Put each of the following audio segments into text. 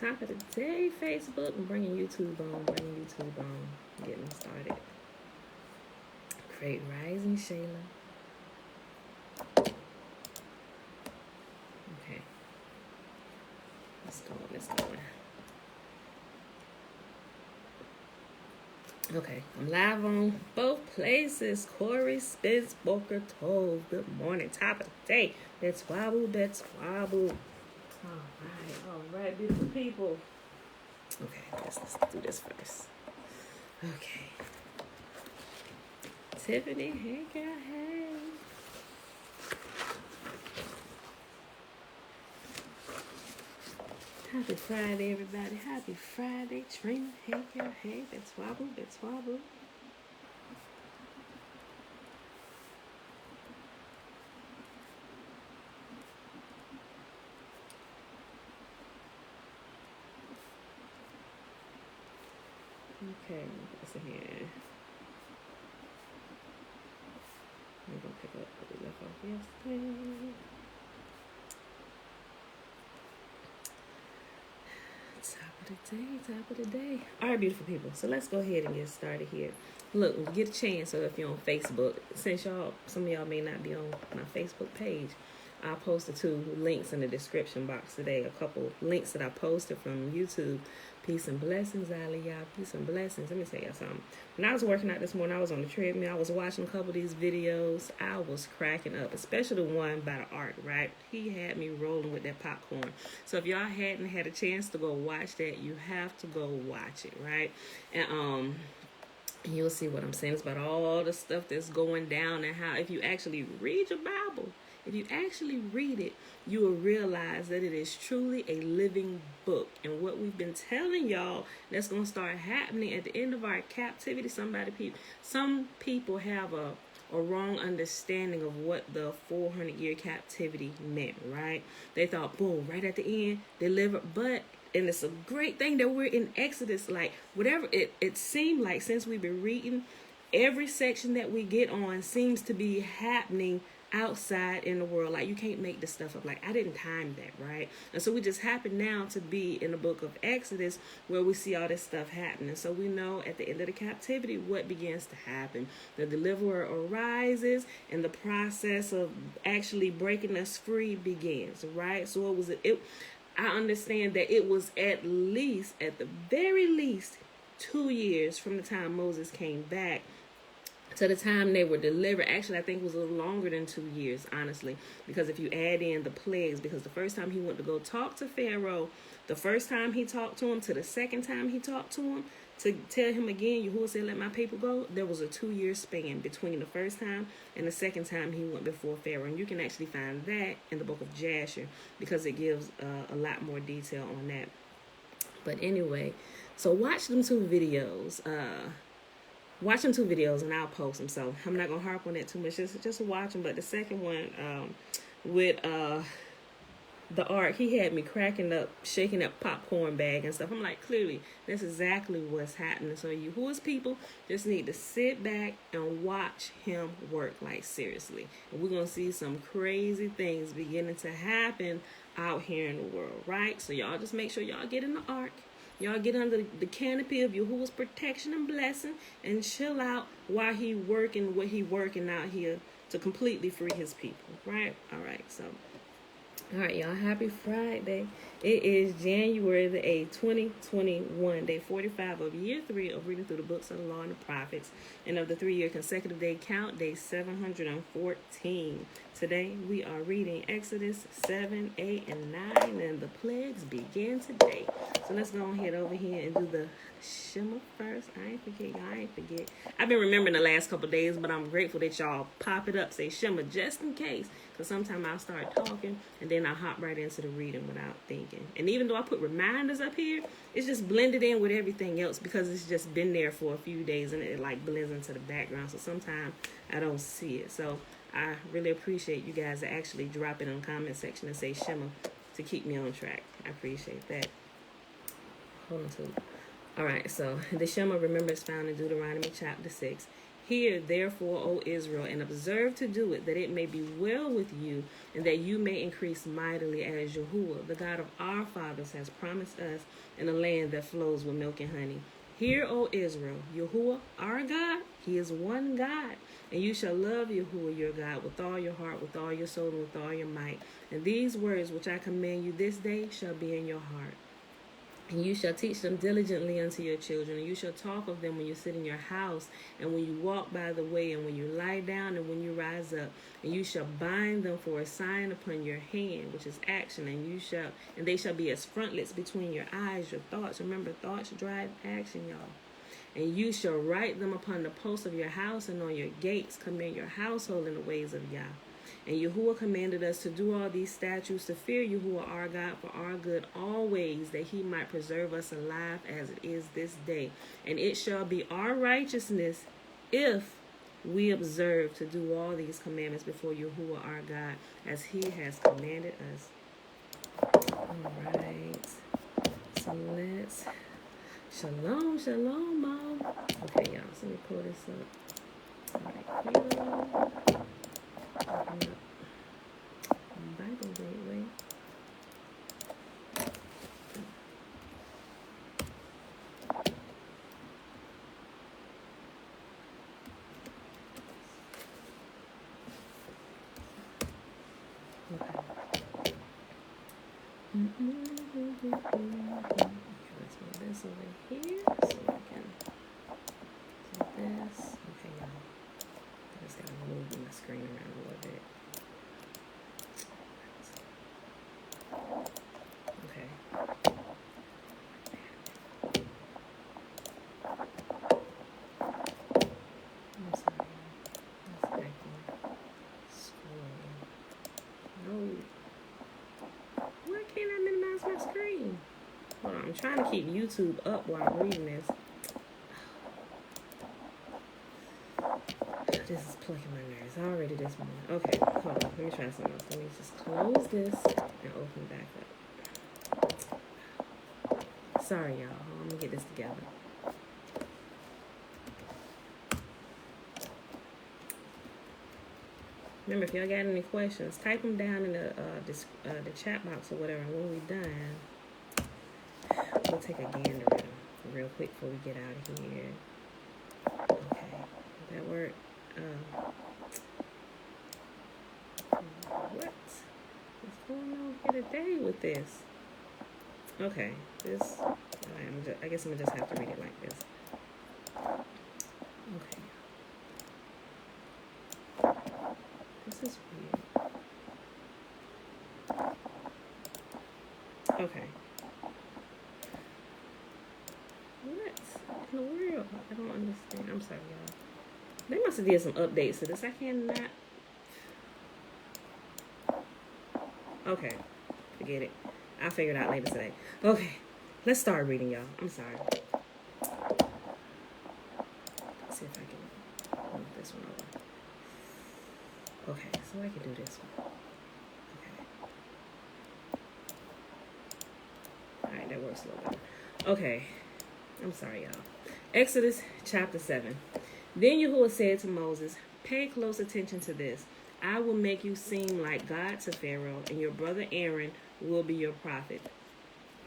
Top of the day, Facebook. I'm bringing YouTube on. Getting started. Great rising, Shayla. Okay. Let's go. Okay, I'm live on both places. Corey Spitz, Boker Tove. Good morning. Top of the day. That's wobble. All right, beautiful people. Okay, let's do this first. Okay. Tiffany, hey girl, hey. Happy Friday, everybody. Happy Friday. Trina, hey girl, hey. That's wobble. Okay, listen here. We're going to pick up what we left off yesterday. Top of the day. All right, beautiful people. So let's go ahead and get started here. Look, get a chance. So if you're on Facebook, since some of y'all may not be on my Facebook page, I posted 2 links in the description box today. A couple links that I posted from YouTube. Peace and blessings, Aliyah. Peace and blessings. Let me tell y'all something. When I was working out this morning, I was on the treadmill. I was watching a couple of these videos. I was cracking up, especially the one by the Ark, right? He had me rolling with that popcorn. So if y'all hadn't had a chance to go watch that, you have to go watch it, right? And you'll see what I'm saying. It's about all the stuff that's going down and how if you actually read your Bible, if you actually read it, you will realize that it is truly a living book. And what we've been telling y'all that's going to start happening at the end of our captivity, some people have a wrong understanding of what the 400-year captivity meant, right? They thought, boom, right at the end, delivered. And it's a great thing that we're in Exodus, like whatever it seemed like since we've been reading, every section that we get on seems to be happening outside in the world. Like you can't make this stuff up. Like I didn't time that, right? And so we just happen now to be in the book of Exodus where we see all this stuff happening. So we know at the end of the captivity what begins to happen. The deliverer arises and the process of actually breaking us free begins, right? So I understand that it was at the very least 2 years from the time Moses came back to the time they were delivered. Actually, I think it was a little longer than 2 years, honestly, because if you add in the plagues, because the first time he went to go talk to Pharaoh, the first time he talked to him to the second time he talked to him, to tell him again, Yahuwah said, let my people go, there was a 2-year span between the first time and the second time he went before Pharaoh. And you can actually find that in the Book of Jasher because it gives a lot more detail on that. But anyway, so watch them 2 videos. And I'll post them. So I'm not going to harp on that too much. Just watch them. But the second one with the Ark, he had me cracking up, shaking that popcorn bag and stuff. I'm like, clearly, that's exactly what's happening. So you who's people just need to sit back and watch him work, like seriously. And we're going to see some crazy things beginning to happen out here in the world, right? So y'all just make sure y'all get in the Ark. Y'all get under the canopy of Yahuwah's protection and blessing and chill out while he working what he working out here to completely free his people, right? All right, so. All right, y'all. Happy Friday. It is January the 8th, 2021, day 45 of year 3 of reading through the books of the law and the prophets, and of the 3-year consecutive day count, day 714. Today, we are reading Exodus 7, 8, and 9, and the plagues begin today. So let's go ahead over here and do the Shema first. I ain't forget. I've been remembering the last couple of days, but I'm grateful that y'all pop it up, say Shema, just in case, because sometimes I'll start talking, and then I'll hop right into the reading without thinking. And even though I put reminders up here, it's just blended in with everything else because it's just been there for a few days, and it like blends into the background, so sometimes I don't see it. So I really appreciate you guys that actually drop it in the comment section and say Shema to keep me on track. I appreciate that. Hold on to it. All right, so the Shema, remember, is found in Deuteronomy chapter 6. Hear therefore, O Israel, and observe to do it, that it may be well with you, and that you may increase mightily, as Yahuwah, the God of our fathers, has promised us, in a land that flows with milk and honey. Hear, O Israel, Yahuwah, our God, he is one God. And you shall love Yahuwah your God with all your heart, with all your soul, and with all your might. And these words which I command you this day shall be in your heart. And you shall teach them diligently unto your children, and you shall talk of them when you sit in your house, and when you walk by the way, and when you lie down, and when you rise up. And you shall bind them for a sign upon your hand, which is action, and they shall be as frontlets between your eyes, your thoughts. Remember, thoughts drive action, y'all. And you shall write them upon the posts of your house and on your gates. Command your household in the ways of Yah. And Yahuwah commanded us to do all these statutes, to fear Yahuwah our God for our good always, that he might preserve us alive as it is this day. And it shall be our righteousness if we observe to do all these commandments before Yahuwah our God, as he has commanded us. All right. So let's... Shalom, shalom, Mom. Okay, y'all. So let me pull this up. All right, here. Open up Bible Gateway. Okay. Let's move this over here so we can do this. Okay, y'all. I just gotta move my screen around a little bit. Okay. I'm sorry. That's acting. Scrolling. No. Why can't I minimize my screen? Hold on, I'm trying to keep YouTube up while I'm reading this. This is plucking my nerves already this morning. Okay, hold on. Let me try something else. Let me just close this and open back up. Sorry, y'all. I'm going to get this together. Remember, if y'all got any questions, type them down in the chat box or whatever. And when we're done, we'll take a gander at them real quick before we get out of here. Okay, did that work? What's going on here today with this? Okay, this. I guess I'm gonna just have to read it like this. Okay. This is weird. Okay. What in the world? I don't understand. I'm sorry, y'all. They must have did some updates to this. I cannot. Okay. Forget it. I'll figure it out later today. Okay. Let's start reading, y'all. I'm sorry. Let's see if I can move this one over. Okay, so I can do this one. Okay. Alright, that works a little better. Okay. I'm sorry, y'all. Exodus chapter 7. Then Yahuwah said to Moses, pay close attention to this. I will make you seem like God to Pharaoh, and your brother Aaron will be your prophet.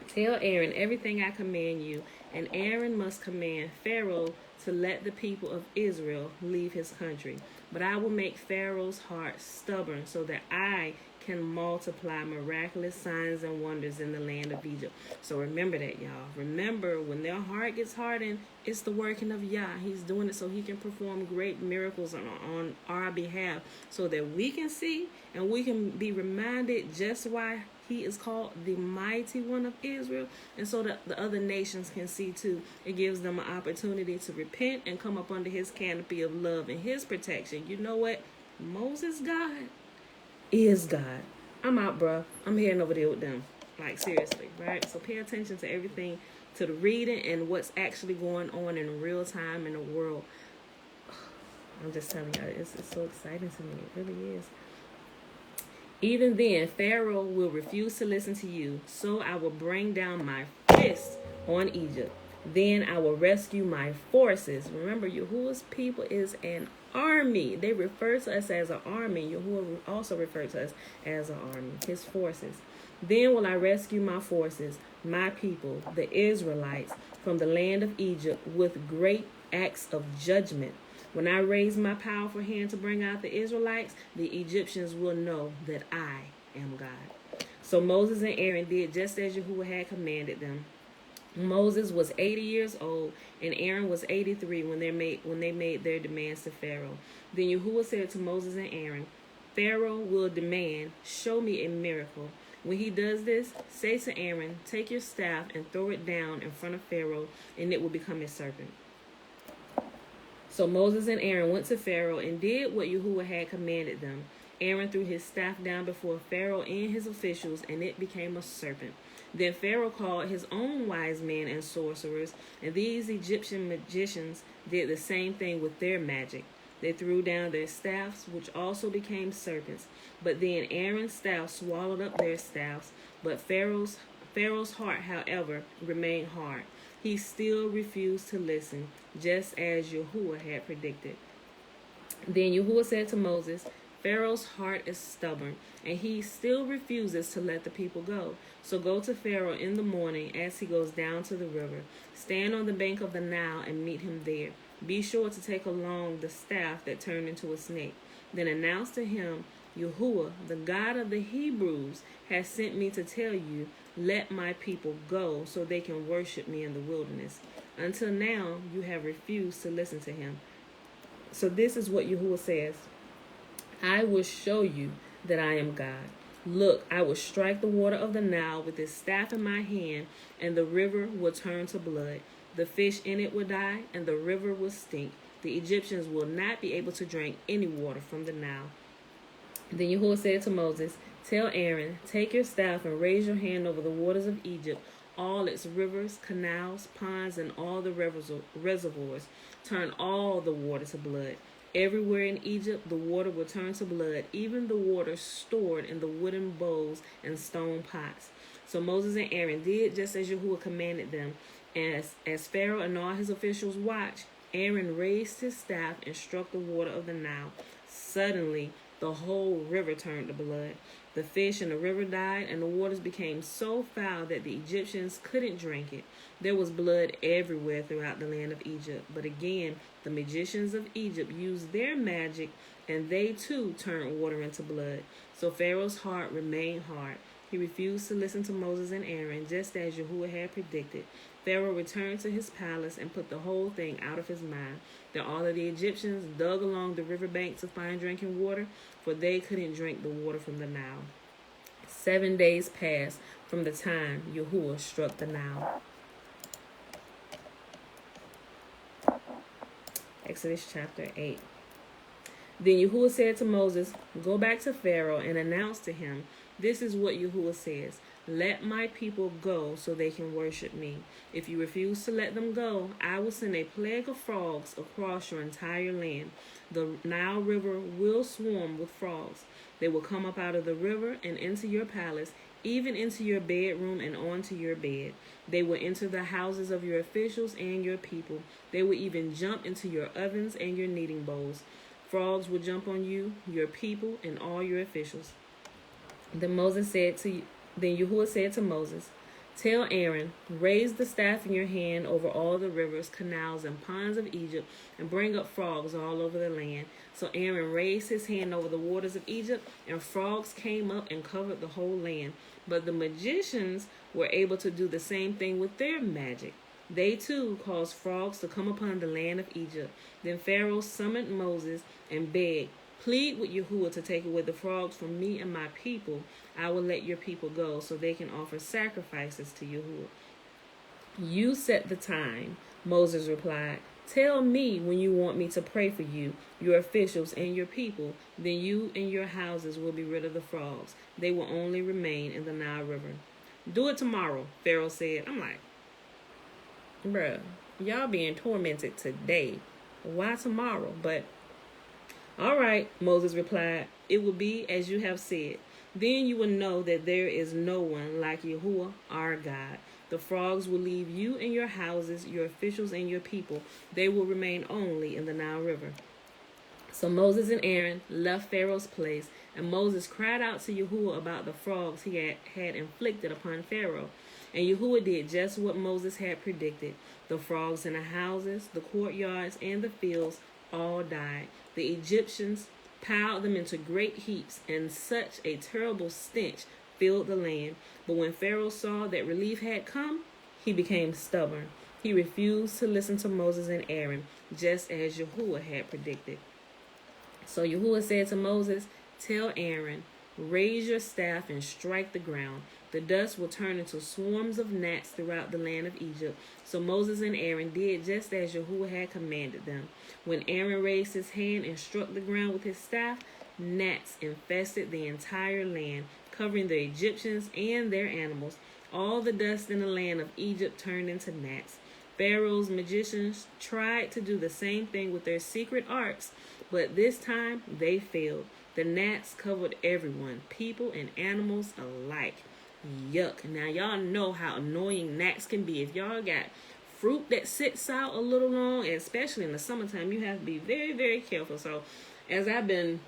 Tell Aaron everything I command you, and Aaron must command Pharaoh to let the people of Israel leave his country. But I will make Pharaoh's heart stubborn so that I can multiply miraculous signs and wonders in the land of Egypt. So remember that, y'all. Remember, when their heart gets hardened, it's the working of Yah. He's doing it so he can perform great miracles on our behalf, so that we can see and we can be reminded just why he is called the mighty one of Israel, and so that the other nations can see too. It gives them an opportunity to repent and come up under his canopy of love and his protection. You know what? Moses' God is God. I'm out, bruh. I'm heading over there with them. Like, seriously, right? So pay attention to everything, to the reading and what's actually going on in real time in the world. I'm just telling you, it's so exciting to me. It really is. Even then, Pharaoh will refuse to listen to you, so I will bring down my fist on Egypt, Then I will rescue my forces. Remember, Yahuwah's people is an army. They refer to us as an army. Yahuwah also referred to us as an army, his forces. Then will I rescue my forces, my people, the Israelites, from the land of Egypt with great acts of judgment. When I raise my powerful hand to bring out the Israelites, the Egyptians will know that I am God. So Moses and Aaron did just as Yahuwah had commanded them. Moses was 80 years old, and Aaron was 83 when they made their demands to Pharaoh. Then Yahuwah said to Moses and Aaron, Pharaoh will demand, show me a miracle. When he does this, say to Aaron, take your staff and throw it down in front of Pharaoh, and it will become a serpent. So Moses and Aaron went to Pharaoh and did what Yahuwah had commanded them. Aaron threw his staff down before Pharaoh and his officials, and it became a serpent. Then Pharaoh called his own wise men and sorcerers, and these Egyptian magicians did the same thing with their magic. They threw down their staffs, which also became serpents. But then Aaron's staff swallowed up their staffs. But Pharaoh's heart, however, remained hard. He still refused to listen, just as Yahuwah had predicted. Then Yahuwah said to Moses, Pharaoh's heart is stubborn, and he still refuses to let the people go. So go to Pharaoh in the morning as he goes down to the river. Stand on the bank of the Nile and meet him there. Be sure to take along the staff that turned into a snake. Then announce to him, Yahuwah, the God of the Hebrews, has sent me to tell you, let my people go so they can worship me in the wilderness. Until now, you have refused to listen to him. So this is what Yahuwah says. I will show you that I am God. Look, I will strike the water of the Nile with this staff in my hand, and the river will turn to blood. The fish in it will die, and the river will stink. The Egyptians will not be able to drink any water from the Nile. Then Yahuwah said to Moses, tell Aaron, take your staff and raise your hand over the waters of Egypt, all its rivers, canals, ponds, and all the reservoirs. Turn all the water to blood. Everywhere in Egypt, the water will turn to blood, even the water stored in the wooden bowls and stone pots. So Moses and Aaron did just as Yahuwah commanded them. As Pharaoh and all his officials watched, Aaron raised his staff and struck the water of the Nile. Suddenly, the whole river turned to blood. The fish in the river died, and the waters became so foul that the Egyptians couldn't drink it. There was blood everywhere throughout the land of Egypt. But again, the magicians of Egypt used their magic, and they too turned water into blood. So Pharaoh's heart remained hard. He refused to listen to Moses and Aaron, just as Yahuwah had predicted. Pharaoh returned to his palace and put the whole thing out of his mind. Then all of the Egyptians dug along the riverbank to find drinking water, for they couldn't drink the water from the Nile. 7 days passed from the time Yahuwah struck the Nile. Exodus chapter 8. Then Yahuwah said to Moses, go back to Pharaoh and announce to him, this is what Yahuwah says. Let my people go so they can worship me. If you refuse to let them go, I will send a plague of frogs across your entire land. The Nile River will swarm with frogs. They will come up out of the river and into your palace, even into your bedroom and onto your bed. They will enter the houses of your officials and your people. They will even jump into your ovens and your kneading bowls. Frogs will jump on you, your people, and all your officials. Then Yahuwah said to Moses, tell Aaron, raise the staff in your hand over all the rivers, canals, and ponds of Egypt, and bring up frogs all over the land. So Aaron raised his hand over the waters of Egypt, and frogs came up and covered the whole land. But the magicians were able to do the same thing with their magic. They too caused frogs to come upon the land of Egypt. Then Pharaoh summoned Moses and begged, plead with Yahuwah to take away the frogs from me and my people. I will let your people go so they can offer sacrifices to Yahuwah. You set the time, Moses replied. Tell me when you want me to pray for you, your officials, and your people. Then you and your houses will be rid of the frogs. They will only remain in the Nile River. Do it tomorrow, Pharaoh said. I'm like, bruh, y'all being tormented today. Why tomorrow? But all right, Moses replied, it will be as you have said. Then you will know that there is no one like Yahuwah, our God. The frogs will leave you and your houses, your officials and your people. They will remain only in the Nile River. So Moses and Aaron left Pharaoh's place, and Moses cried out to Yahuwah about the frogs he had inflicted upon Pharaoh. And Yahuwah did just what Moses had predicted. The frogs in the houses, the courtyards, and the fields all died. The Egyptians piled them into great heaps, and such a terrible stench filled the land. But when Pharaoh saw that relief had come, he became stubborn. He refused to listen to Moses and Aaron, just as Yahuwah had predicted. So Yahuwah said to Moses, "Tell Aaron, raise your staff and strike the ground. The dust will turn into swarms of gnats throughout the land of Egypt." So Moses and Aaron did just as Yahuwah had commanded them. When Aaron raised his hand and struck the ground with his staff, gnats infested the entire land, covering the Egyptians and their animals. All the dust in the land of Egypt turned into gnats. Pharaoh's magicians tried to do the same thing with their secret arts, but this time they failed. The gnats covered everyone, people and animals alike. Yuck. Now y'all know how annoying gnats can be. If y'all got fruit that sits out a little long, especially in the summertime, you have to be very, very careful. So as I've been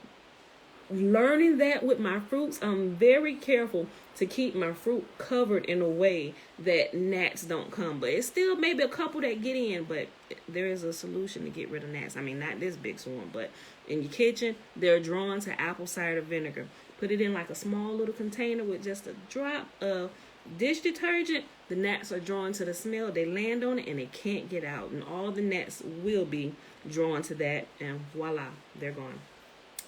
learning that with my fruits, I'm very careful to keep my fruit covered in a way that gnats don't come. But it's still maybe a couple that get in, but there is a solution to get rid of gnats. I mean, not this big swarm, but in your kitchen, they're drawn to apple cider vinegar. Put it in like a small little container with just a drop of dish detergent. The gnats are drawn to the smell. They land on it and they can't get out. And all the gnats will be drawn to that, and voila, they're gone.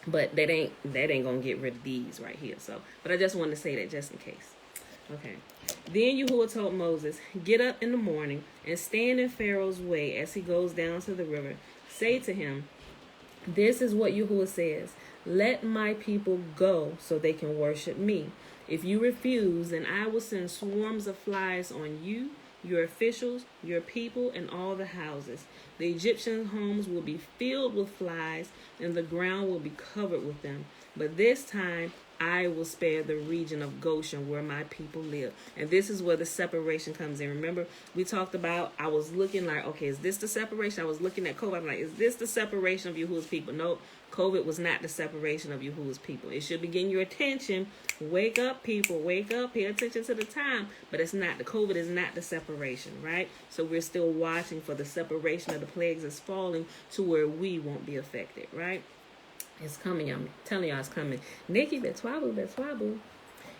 But that ain't gonna get rid of these right here. So, but I just wanted to say that just in case. Okay. Then Yahuwah told Moses, "Get up in the morning and stand in Pharaoh's way as he goes down to the river. Say to him, this is what Yahuwah says: let my people go so they can worship me. If you refuse, then I will send swarms of flies on you, your officials, your people, and all the houses. The Egyptian homes will be filled with flies, and the ground will be covered with them. But this time, I will spare the region of Goshen where my people live." And this is where the separation comes in. Remember, we talked about, I was looking like, okay, is this the separation? I was looking at COVID. I'm like, is this the separation of Yahuwah's people? No, COVID was not the separation of Yahuwah's people. It should be getting your attention. Wake up, people. Wake up. Pay attention to the time. But it's not. The COVID is not the separation, right? So we're still watching for the separation of the plagues is falling to where we won't be affected, right? It's coming. I'm telling y'all it's coming. Nikki, betwabu.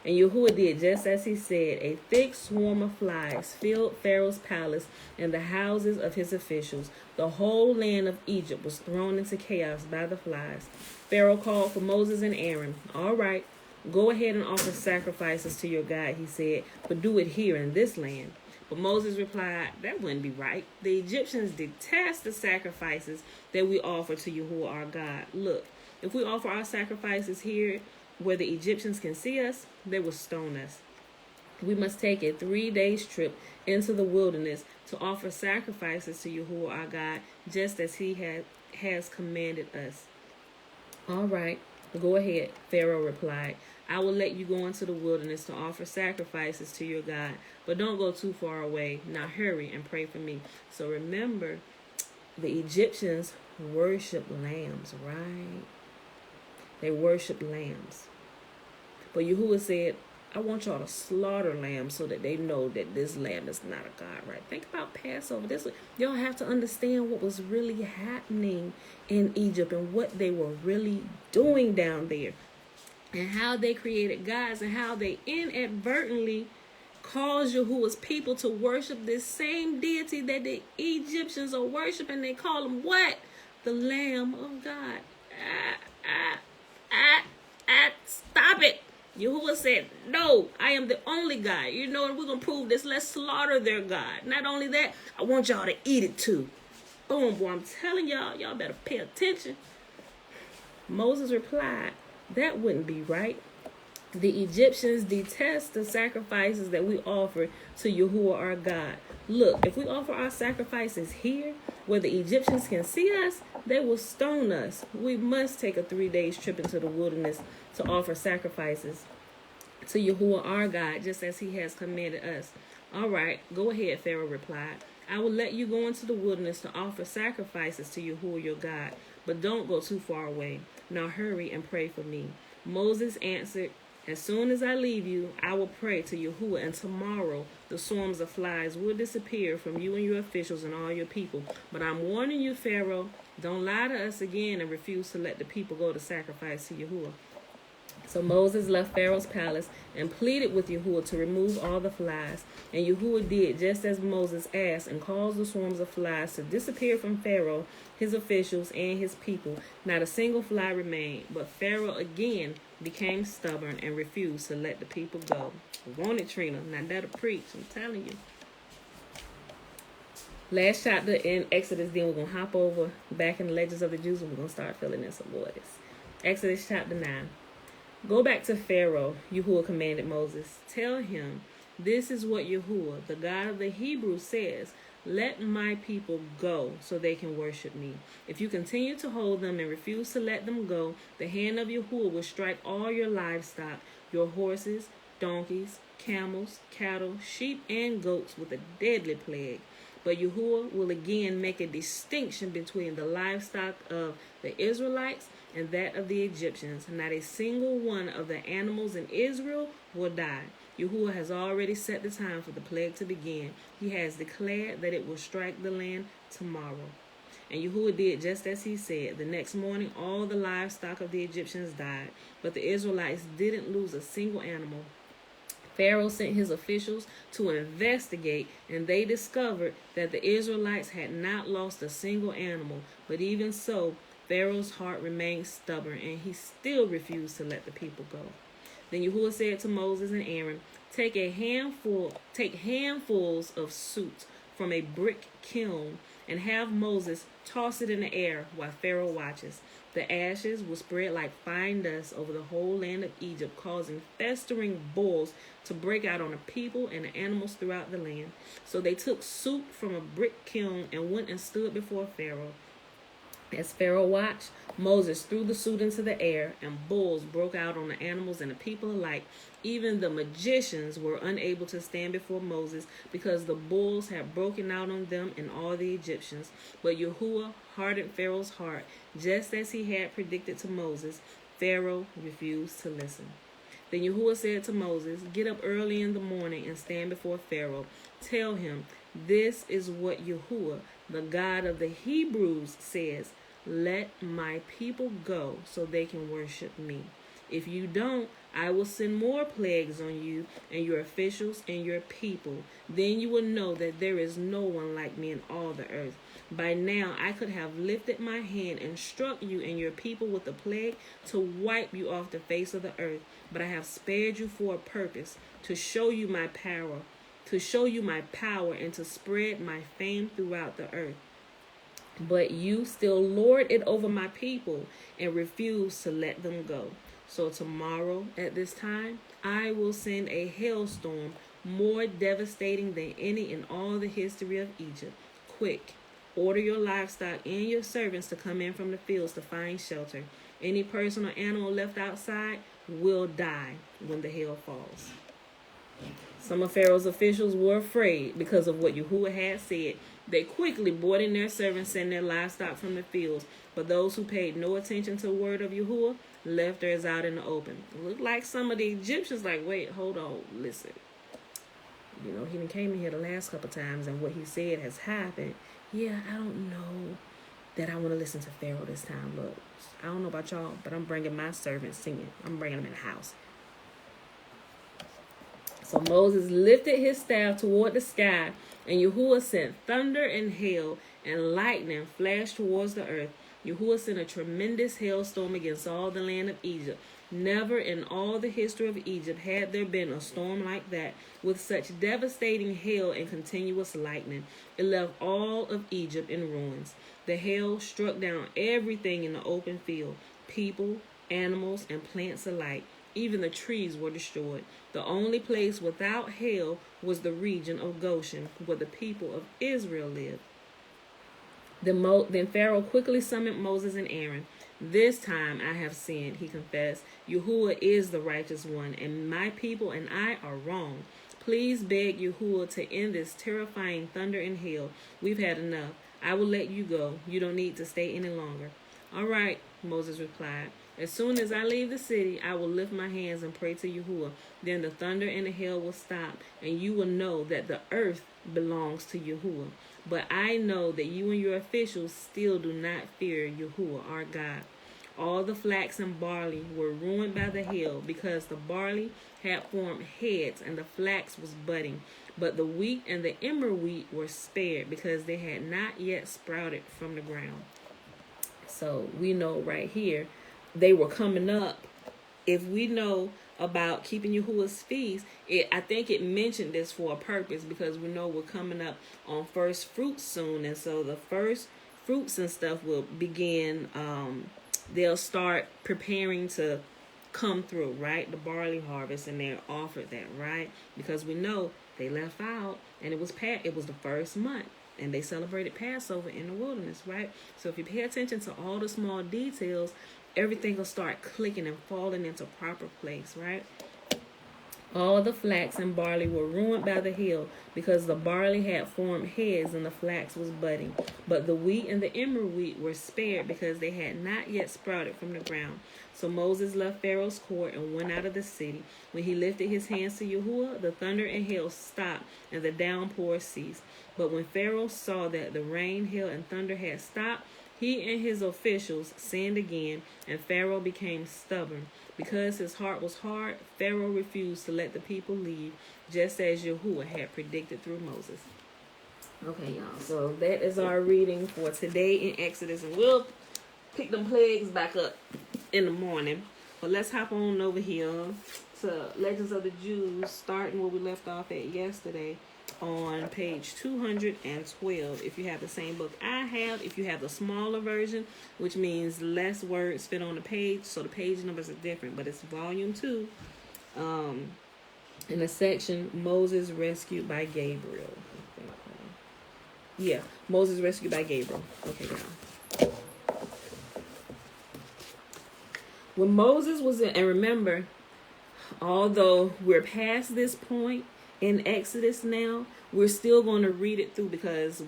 And Yahuwah did just as he said. A thick swarm of flies filled Pharaoh's palace and the houses of his officials. The whole land of Egypt was thrown into chaos by the flies. Pharaoh called for Moses and Aaron. "All right, go ahead and offer sacrifices to your God," he said, "but do it here in this land." But Moses replied, "That wouldn't be right. The Egyptians detest the sacrifices that we offer to Yahuwah our God. Look, if we offer our sacrifices here where the Egyptians can see us, they will stone us. We must take a 3-day trip into the wilderness to offer sacrifices to Yahuwah our God, just as he has commanded us." "All right, go ahead," Pharaoh replied. "I will let you go into the wilderness to offer sacrifices to your God, but don't go too far away. Now hurry and pray for me." So remember, the Egyptians worship lambs, right? They worship lambs. But Yahuwah said, "I want y'all to slaughter lambs so that they know that this lamb is not a god," right? Think about Passover. Y'all have to understand what was really happening in Egypt and what they were really doing down there, and how they created gods and how they inadvertently caused Yahuwah's people to worship this same deity that the Egyptians are worshiping. They call him what? The Lamb of God. Stop it. Yahuwah said, "No, I am the only God. You know what? We're going to prove this. Let's slaughter their God. Not only that, I want y'all to eat it too." Boom, boy. I'm telling y'all better pay attention. Moses replied, "That wouldn't be right. The Egyptians detest the sacrifices that we offer to Yahuwah our God. Look, if we offer our sacrifices here where the Egyptians can see us, they will stone us. We must take a 3-day trip into the wilderness to offer sacrifices to Yahuwah our God, just as he has commanded us. All right, go ahead, Pharaoh replied. I will let you go into the wilderness to offer sacrifices to Yahuwah your God, but don't go too far away. Now hurry and pray for me. Moses answered, as soon as I leave you, I will pray to Yahuwah, and tomorrow the swarms of flies will disappear from you and your officials and all your people. But I'm warning you, Pharaoh, don't lie to us again and refuse to let the people go to sacrifice to Yahuwah. So Moses left Pharaoh's palace and pleaded with Yahuwah to remove all the flies. And Yahuwah did just as Moses asked and caused the swarms of flies to disappear from Pharaoh, his officials, and his people. Not a single fly remained. But Pharaoh again became stubborn and refused to let the people go. Won't it, Trina? Now that'll preach, I'm telling you. Last chapter in Exodus, then we're going to hop over back in the Legends of the Jews and we're going to start filling in some waters. Exodus chapter 9. Go back to Pharaoh, Yahuwah commanded Moses. Tell him, this is what Yahuwah, the God of the Hebrews, says. Let my people go so they can worship me. If you continue to hold them and refuse to let them go, the hand of Yahuwah will strike all your livestock, your horses, donkeys, camels, cattle, sheep, and goats with a deadly plague. But Yahuwah will again make a distinction between the livestock of the Israelites and that of the Egyptians. Not a single one of the animals in Israel will die. Yahuwah has already set the time for the plague to begin. He has declared that it will strike the land tomorrow. And Yahuwah did just as he said. The next morning, all the livestock of the Egyptians died, but the Israelites didn't lose a single animal. Pharaoh sent his officials to investigate, and they discovered that the Israelites had not lost a single animal. But even so, Pharaoh's heart remained stubborn, and he still refused to let the people go. Then Yahuwah said to Moses and Aaron, take handfuls of soot from a brick kiln and have Moses toss it in the air while Pharaoh watches. The ashes will spread like fine dust over the whole land of Egypt, causing festering boils to break out on the people and the animals throughout the land. So they took soot from a brick kiln and went and stood before Pharaoh. As Pharaoh watched, Moses threw the soot into the air, and boils broke out on the animals and the people alike. Even the magicians were unable to stand before Moses because the boils had broken out on them and all the Egyptians. But Yahuwah hardened Pharaoh's heart, just as he had predicted to Moses. Pharaoh refused to listen. Then Yahuwah said to Moses, get up early in the morning and stand before Pharaoh. Tell him, this is what Yahuwah, the God of the Hebrews, says. Let my people go so they can worship me. If you don't, I will send more plagues on you and your officials and your people. Then you will know that there is no one like me in all the earth. By now I could have lifted my hand and struck you and your people with a plague to wipe you off the face of the earth. But I have spared you for a purpose, to show you my power, and to spread my fame throughout the earth. But you still lord it over my people and refuse to let them go. So tomorrow at this time, I will send a hailstorm more devastating than any in all the history of Egypt. Quick, order your livestock and your servants to come in from the fields to find shelter. Any person or animal left outside will die when the hail falls. Some of Pharaoh's officials were afraid because of what Yahuwah had said. They quickly brought in their servants and their livestock from the fields. But those who paid no attention to the word of Yahuwah left theirs out in the open. It looked like some of the Egyptians like, wait, hold on, listen. He done came in here the last couple times and what he said has happened. Yeah, I don't know that I want to listen to Pharaoh this time. Look, I don't know about y'all, but I'm bringing my servants singing. I'm bringing them in the house. So Moses lifted his staff toward the sky, and Yahuwah sent thunder and hail, and lightning flashed towards the earth. Yahuwah sent a tremendous hailstorm against all the land of Egypt. Never in all the history of Egypt had there been a storm like that, with such devastating hail and continuous lightning. It left all of Egypt in ruins. The hail struck down everything in the open field, people, animals, and plants alike. Even the trees were destroyed. The only place without hail was the region of Goshen, where the people of Israel lived. Then Pharaoh quickly summoned Moses and Aaron. This time I have sinned, he confessed. Yahuwah is the righteous one, and my people and I are wrong. Please beg Yahuwah to end this terrifying thunder and hail. We've had enough. I will let you go. You don't need to stay any longer. All right, Moses replied. As soon as I leave the city, I will lift my hands and pray to Yahuwah. Then the thunder and the hail will stop, and you will know that the earth belongs to Yahuwah. But I know that you and your officials still do not fear Yahuwah, our God. All the flax and barley were ruined by the hail, because the barley had formed heads and the flax was budding. But the wheat and the emmer wheat were spared, because they had not yet sprouted from the ground. So we know right here, they were coming up. If we know about keeping Yahuwah's feast, I think it mentioned this for a purpose, because we know we're coming up on first fruits soon. And so the first fruits and stuff will begin, they'll start preparing to come through, right? The barley harvest, and they're offered that, right? Because we know they left out, and it was the first month, and they celebrated Passover in the wilderness, right? So if you pay attention to all the small details, everything will start clicking and falling into proper place, right? All the flax and barley were ruined by the hail, because the barley had formed heads and the flax was budding. But the wheat and the emmer wheat were spared, because they had not yet sprouted from the ground. So Moses left Pharaoh's court and went out of the city. When he lifted his hands to Yahuwah, the thunder and hail stopped, and the downpour ceased. But when Pharaoh saw that the rain, hail, and thunder had stopped, he and his officials sinned again, and Pharaoh became stubborn. Because his heart was hard, Pharaoh refused to let the people leave, just as Yahuwah had predicted through Moses. Okay, y'all. So that is our reading for today in Exodus, and we'll pick them plagues back up in the morning. But let's hop on over here to Legends of the Jews, starting where we left off at yesterday, on page 212. If you have the same book I have, if you have the smaller version, which means less words fit on the page, so the page numbers are different, but it's volume 2, in the section Moses rescued by Gabriel. Yeah, Moses rescued by Gabriel. Okay, y'all. When Moses was in, and remember, although we're past this point in Exodus now, we're still going to read it through, because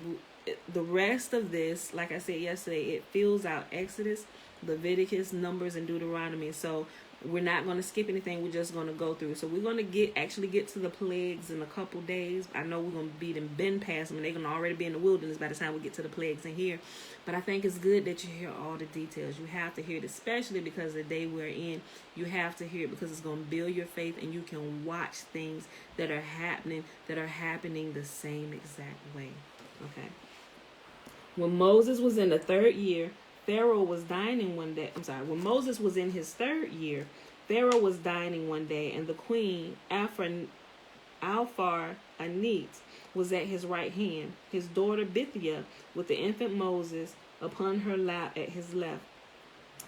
the rest of this, like I said yesterday, it fills out Exodus, Leviticus, Numbers, and Deuteronomy. So we're not going to skip anything. We're just going to go through. So we're going to actually get to the plagues in a couple days. I know we're going to be been past them, and they're going to already be in the wilderness by the time we get to the plagues in here. But I think it's good that you hear all the details. You have to hear it, especially because the day we're in. You have to hear it, because it's going to build your faith, and you can watch things that are happening the same exact way. Okay. When Moses was in the third year, Pharaoh was dining one day. When Moses was in his third year, Pharaoh was dining one day, and the queen, Alphar Anit, was at his right hand, his daughter Bithia, with the infant Moses upon her lap at his left,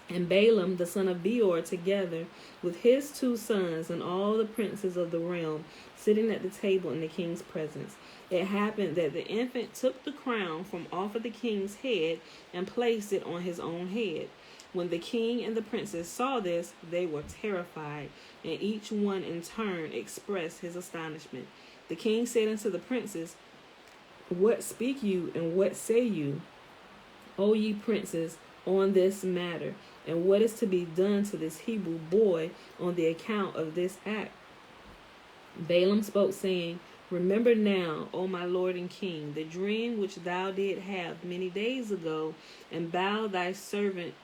and Balaam, the son of Beor, together with his 2 sons and all the princes of the realm, sitting at the table in the king's presence. It happened that the infant took the crown from off of the king's head and placed it on his own head. When the king and the princes saw this, they were terrified, and each one in turn expressed his astonishment. The king said unto the princes, What speak you, and what say you, O ye princes, on this matter? And what is to be done to this Hebrew boy on the account of this act? Balaam spoke, saying, Remember now, O my lord and king, the dream which thou did have many days ago, and how thy servant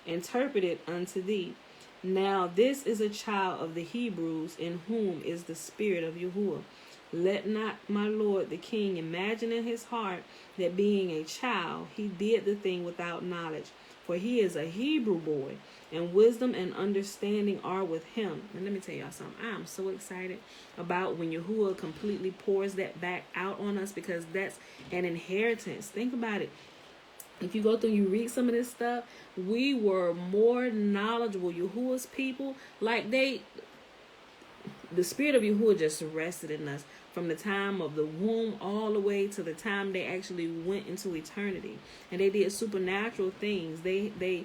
interpreted unto thee. Now this is a child of the Hebrews, in whom is the spirit of Yahuwah. Let not my lord the king imagine in his heart that being a child he did the thing without knowledge. For he is a Hebrew boy, and wisdom and understanding are with him. And let me tell y'all something. I am so excited about when Yahuwah completely pours that back out on us, because that's an inheritance. Think about it. If you go through and you read some of this stuff, we were more knowledgeable. Yahuwah's people, like the spirit of Yahuwah just rested in us from the time of the womb all the way to the time they actually went into eternity, and they did supernatural things. They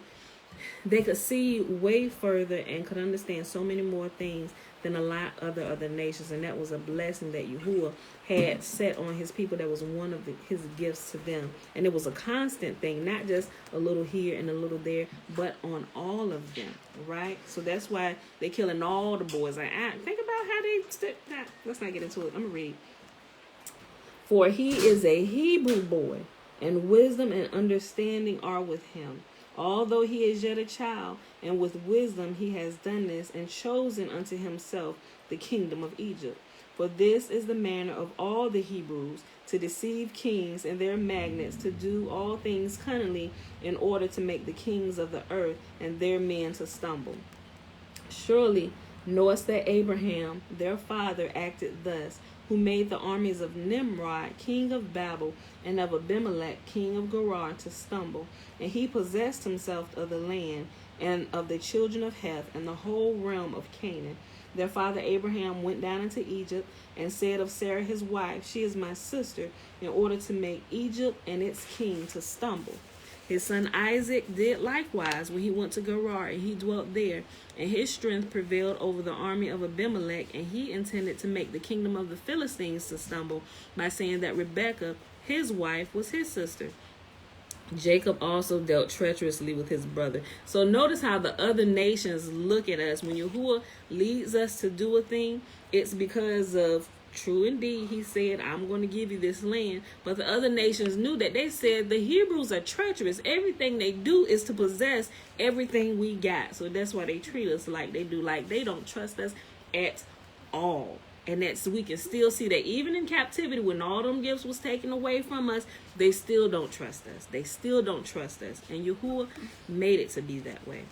could see way further and could understand so many more things than a lot of the other nations, and that was a blessing that Yahuwah had set on his people. That was one of his gifts to them, and it was a constant thing, not just a little here and a little there, but on all of them, right? So that's why they killing all the boys. Like, think about how they let's not get into it. I'm gonna read. For he is a Hebrew boy, and wisdom and understanding are with him. Although he is yet a child, and with wisdom he has done this, and chosen unto himself the kingdom of Egypt. For this is the manner of all the Hebrews, to deceive kings and their magnates, to do all things cunningly, in order to make the kings of the earth and their men to stumble. Surely knowest that Abraham, their father, acted thus, who made the armies of Nimrod, king of Babel, and of Abimelech, king of Gerar, to stumble. And he possessed himself of the land, and of the children of Heth, and the whole realm of Canaan. Their father Abraham went down into Egypt, and said of Sarah his wife, she is my sister, in order to make Egypt and its king to stumble. His son Isaac did likewise when he went to Gerar, and he dwelt there, and his strength prevailed over the army of Abimelech, and he intended to make the kingdom of the Philistines to stumble by saying that Rebekah, his wife, was his sister. Jacob also dealt treacherously with his brother. So notice how the other nations look at us. When Yahuwah leads us to do a thing, it's because of, true indeed, he said, I'm going to give you this land. But the other nations knew that. They said the Hebrews are treacherous. Everything they do is to possess everything we got. So that's why they treat us like they do. Like they don't trust us at all. And that's, we can still see that even in captivity, when all them gifts was taken away from us, they still don't trust us. They still don't trust us. And Yahuwah made it to be that way.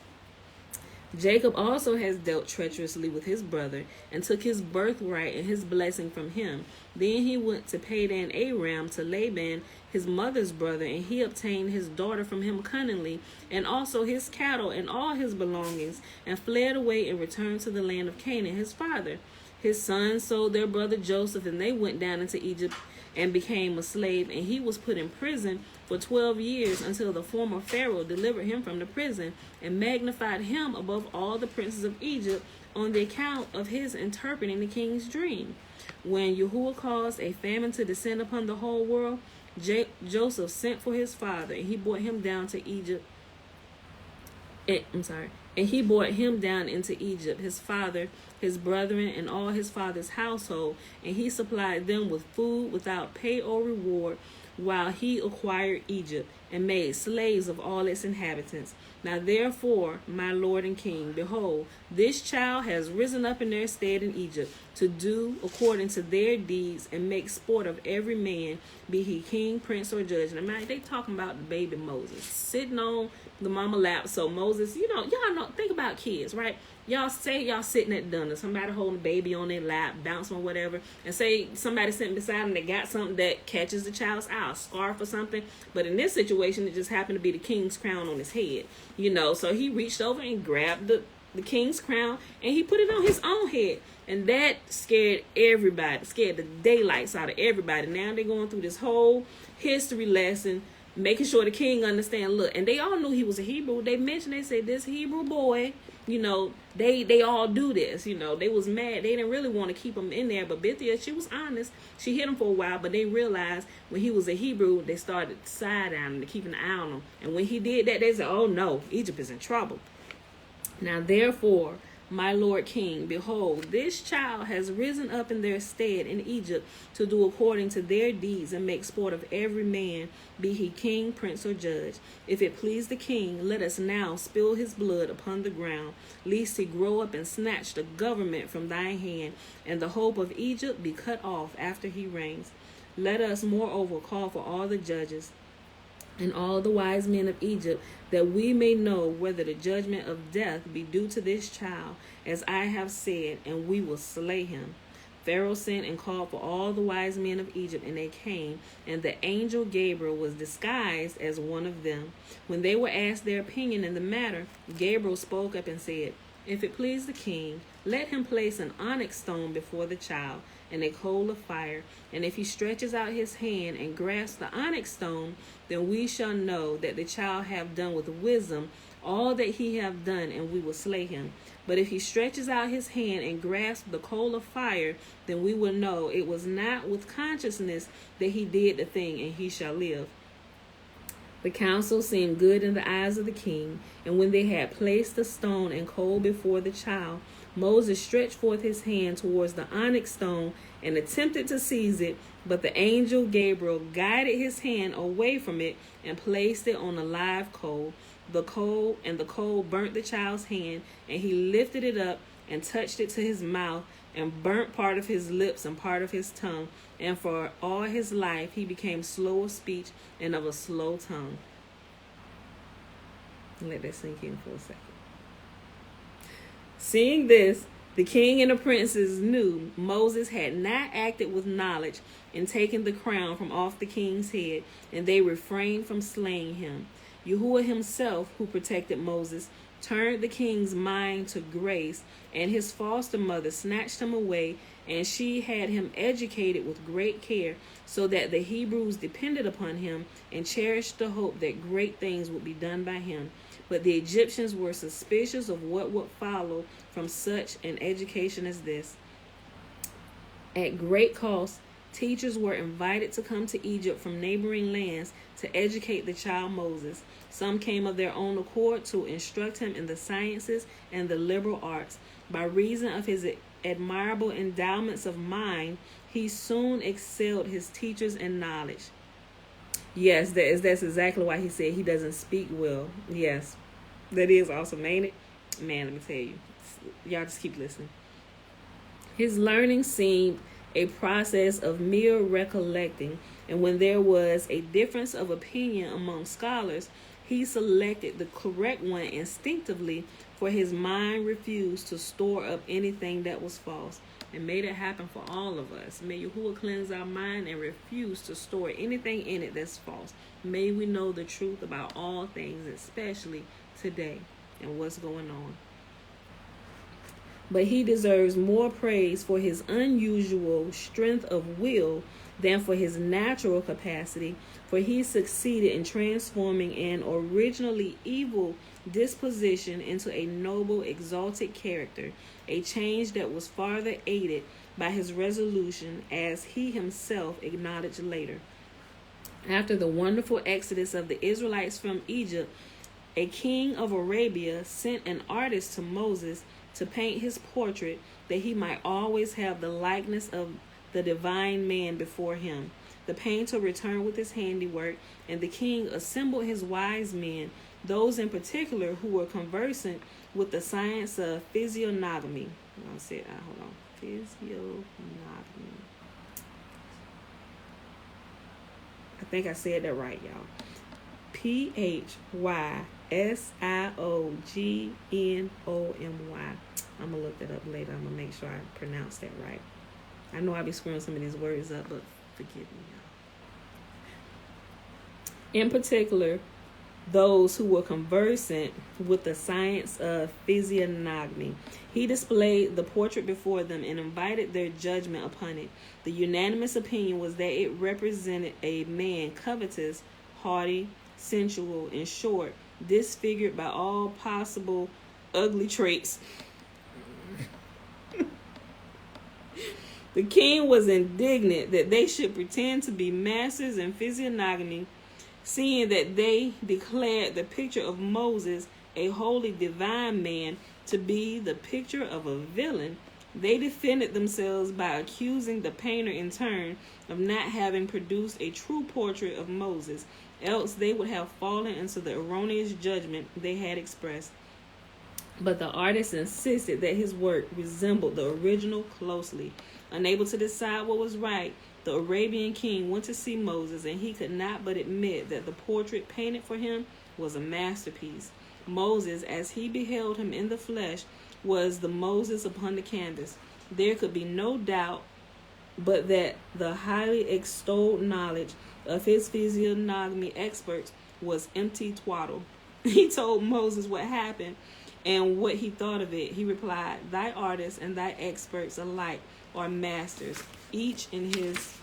Jacob also has dealt treacherously with his brother, and took his birthright and his blessing from him. Then he went to Padan Aram to Laban, his mother's brother, and he obtained his daughter from him cunningly, and also his cattle and all his belongings, and fled away and returned to the land of Canaan, his father. His sons sold their brother Joseph, and they went down into Egypt and became a slave, and he was put in prison for 12 years until the former Pharaoh delivered him from the prison and magnified him above all the princes of Egypt on the account of his interpreting the king's dream. When Yahuwah caused a famine to descend upon the whole world, Joseph sent for his father, and he brought him down to Egypt. And he brought him down into Egypt, his father, his brethren, and all his father's household, and he supplied them with food without pay or reward, while he acquired Egypt, and made slaves of all its inhabitants. Now therefore, my Lord and King, behold, this child has risen up in their stead in Egypt, to do according to their deeds, and make sport of every man, be he king, prince, or judge. And man, they talking about the baby Moses, sitting on the mama lap. So Moses, y'all know, think about kids, right? Y'all say y'all sitting at dinner, somebody holding a baby on their lap, bouncing or whatever, and say somebody sitting beside them that got something that catches the child's eye, a scarf or something. But in this situation, it just happened to be the king's crown on his head, So he reached over and grabbed the king's crown, and he put it on his own head. And that scared everybody, scared the daylights out of everybody. Now they're going through this whole history lesson, making sure the king understand. Look, and they all knew he was a Hebrew. They mentioned, they said, this Hebrew boy, they all do this. They was mad. They didn't really want to keep him in there. But Bithia, she was honest. She hid him for a while, but they realized when he was a Hebrew, they started side-eyeing to keeping an eye on him. And when he did that, they said, oh no, Egypt is in trouble. Now therefore, my Lord King, behold, this child has risen up in their stead in Egypt, to do according to their deeds, and make sport of every man, be he king, prince, or judge. If it please the king, let us now spill his blood upon the ground, lest he grow up and snatch the government from thy hand, and the hope of Egypt be cut off after he reigns. Let us moreover call for all the judges and all the wise men of Egypt, that we may know whether the judgment of death be due to this child, as I have said, and we will slay him. Pharaoh sent and called for all the wise men of Egypt, and they came, and the angel Gabriel was disguised as one of them. When they were asked their opinion in the matter, Gabriel spoke up and said, If it please the king, let him place an onyx stone before the child and a coal of fire. And if he stretches out his hand and grasps the onyx stone, then we shall know that the child have done with wisdom all that he have done, and we will slay him. But if he stretches out his hand and grasps the coal of fire, then we will know it was not with consciousness that he did the thing, and he shall live. The counsel seemed good in the eyes of the king, and when they had placed the stone and coal before the child, Moses stretched forth his hand towards the onyx stone and attempted to seize it, but the angel Gabriel guided his hand away from it and placed it on a live coal. The coal burnt the child's hand, and he lifted it up and touched it to his mouth and burnt part of his lips and part of his tongue. And for all his life he became slow of speech and of a slow tongue. Let that sink in for a second. Seeing this, the king and the princes knew Moses had not acted with knowledge in taking the crown from off the king's head, and they refrained from slaying him. Yahuwah himself, who protected Moses, turned the king's mind to grace, and his foster mother snatched him away, and she had him educated with great care, so that the Hebrews depended upon him and cherished the hope that great things would be done by him. But the Egyptians were suspicious of what would follow from such an education as this. At great cost, teachers were invited to come to Egypt from neighboring lands to educate the child Moses. Some came of their own accord to instruct him in the sciences and the liberal arts. By reason of his admirable endowments of mind, he soon excelled his teachers in knowledge. Yes, that's exactly why he said he doesn't speak well. Yes, that is awesome, ain't it? Man, let me tell you. Y'all just keep listening. His learning seemed a process of mere recollecting, and when there was a difference of opinion among scholars, he selected the correct one instinctively, for his mind refused to store up anything that was false. And may that happen for all of us. May Yahuwah cleanse our mind and refuse to store anything in it that's false. May we know the truth about all things, especially today and what's going on. But he deserves more praise for his unusual strength of will than for his natural capacity, for he succeeded in transforming an originally evil disposition into a noble, exalted character, a change that was farther aided by his resolution, as he himself acknowledged later. After the wonderful exodus of the Israelites from Egypt, a king of Arabia sent an artist to Moses to paint his portrait, that he might always have the likeness of the divine man before him. The painter returned with his handiwork, and the king assembled his wise men, those in particular who were conversant with the science of physiognomy. Physiognomy. I think I said that right, y'all. Physiognomy. I'm going to look that up later. I'm going to make sure I pronounce that right. I know I'll be screwing some of these words up, but forgive me, y'all. In particular, those who were conversant with the science of physiognomy. He displayed the portrait before them and invited their judgment upon it. The unanimous opinion was that it represented a man covetous, haughty, sensual, in short, disfigured by all possible ugly traits. The king was indignant that they should pretend to be masters in physiognomy, seeing that they declared the picture of Moses, a holy divine man, to be the picture of a villain. They defended themselves by accusing the painter in turn of not having produced a true portrait of Moses, else they would have fallen into the erroneous judgment they had expressed. But the artist insisted that his work resembled the original closely. Unable to decide what was right, the Arabian king went to see Moses, and he could not but admit that the portrait painted for him was a masterpiece. Moses, as he beheld him in the flesh, was the Moses upon the canvas. There could be no doubt but that the highly extolled knowledge of his physiognomy experts was empty twaddle. He told Moses what happened, and what he thought of it. He replied, "Thy artists and thy experts alike are masters, each in his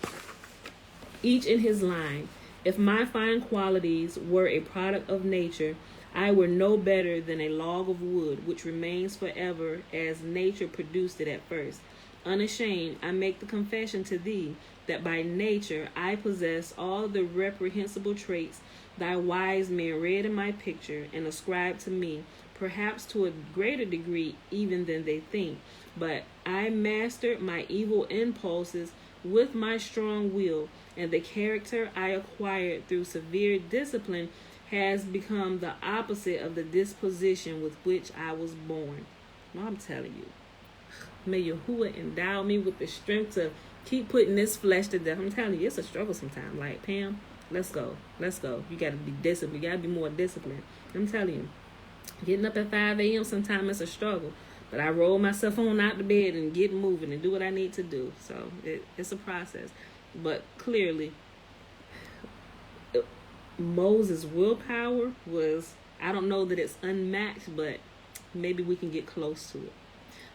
line. If my fine qualities were a product of nature, I were no better than a log of wood, which remains forever as nature produced it at first. Unashamed, I make the confession to thee that by nature I possess all the reprehensible traits thy wise men read in my picture and ascribe to me, perhaps to a greater degree even than they think. But I mastered my evil impulses with my strong will, and the character I acquired through severe discipline has become the opposite of the disposition with which I was born." Well, I'm telling you, may Yahuwah endow me with the strength to keep putting this flesh to death. I'm telling you, it's a struggle sometimes. Like, Pam, let's go. You got to be disciplined. You got to be more disciplined. I'm telling you, getting up at 5 a.m. sometimes it's a struggle. But I roll myself on out the bed and get moving and do what I need to do. So it's a process. But clearly, Moses' willpower was, I don't know that it's unmatched, but maybe we can get close to it.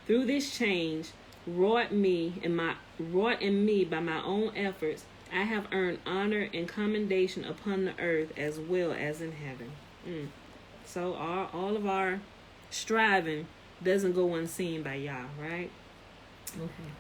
Through this change, wrought in me by my own efforts, I have earned honor and commendation upon the earth as well as in heaven. So all of our striving doesn't go unseen by Yah, right? Okay.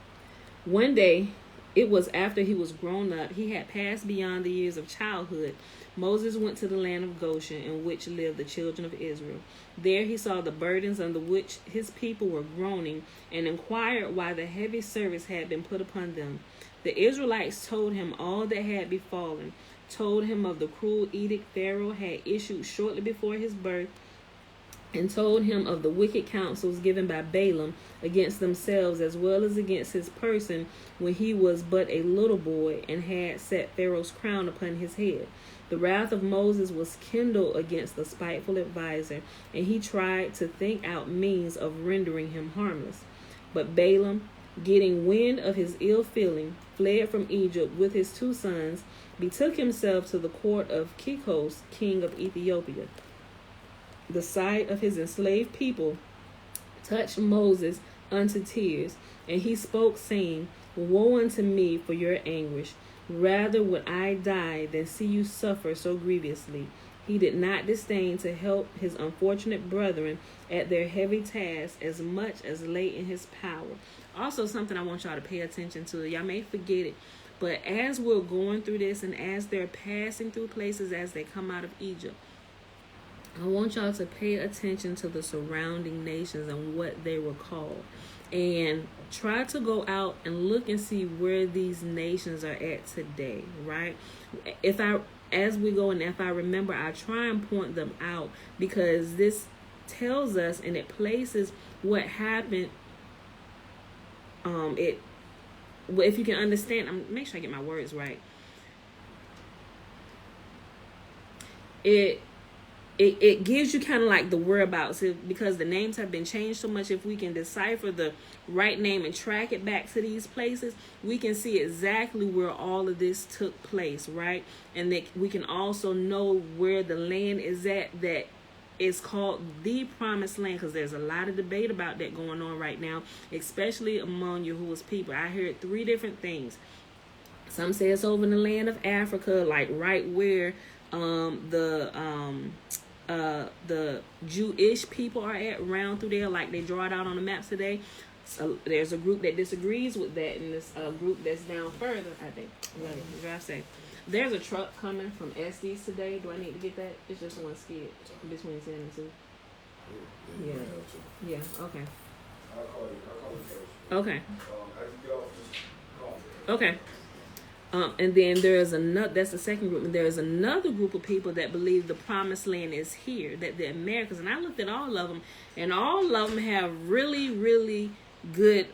One day, it was after he was grown up, he had passed beyond the years of childhood. Moses went to the land of Goshen, in which lived the children of Israel. There he saw the burdens under which his people were groaning, and inquired why the heavy service had been put upon them. The Israelites told him all that had befallen, told him of the cruel edict Pharaoh had issued shortly before his birth, and told him of the wicked counsels given by Balaam against themselves as well as against his person when he was but a little boy and had set Pharaoh's crown upon his head. The wrath of Moses was kindled against the spiteful adviser, and he tried to think out means of rendering him harmless. But Balaam, getting wind of his ill feeling, fled from Egypt with his 2 sons, betook himself to the court of Kikos, king of Ethiopia. The sight of his enslaved people touched Moses unto tears, and he spoke, saying, "Woe unto me for your anguish! Rather would I die than see you suffer so grievously." He did not disdain to help his unfortunate brethren at their heavy task as much as lay in his power. Also, something I want y'all to pay attention to. Y'all may forget it, but as we're going through this and as they're passing through places as they come out of Egypt, I want y'all to pay attention to the surrounding nations and what they were called. And try to go out and look and see where these nations are at today, right? As we go and if I remember, I try and point them out because this tells us and it places what happened. If you can understand, make sure I get my words right. It gives you kind of like the whereabouts because the names have been changed so much. If we can decipher the right name and track it back to these places, we can see exactly where all of this took place, right? And that we can also know where the land is at that is called the promised land, because there's a lot of debate about that going on right now, especially among Yahuwah's people. I heard 3 different things. Some say it's over in the land of Africa, like right where the Jewish people are at, around through there, like they draw it out on the maps today. So there's a group that disagrees with that, and this group that's down further, I think. Drive safe. There's a truck coming from Estes today. Do I need to get that? It's just one skid between 10 and 2. Yeah. Okay. I'll call you first. Okay. As you go, just call me. Okay. And then there's another, that's the second group, and there's another group of people that believe the promised land is here, that the Americans, and I looked at all of them, and all of them have really, really good,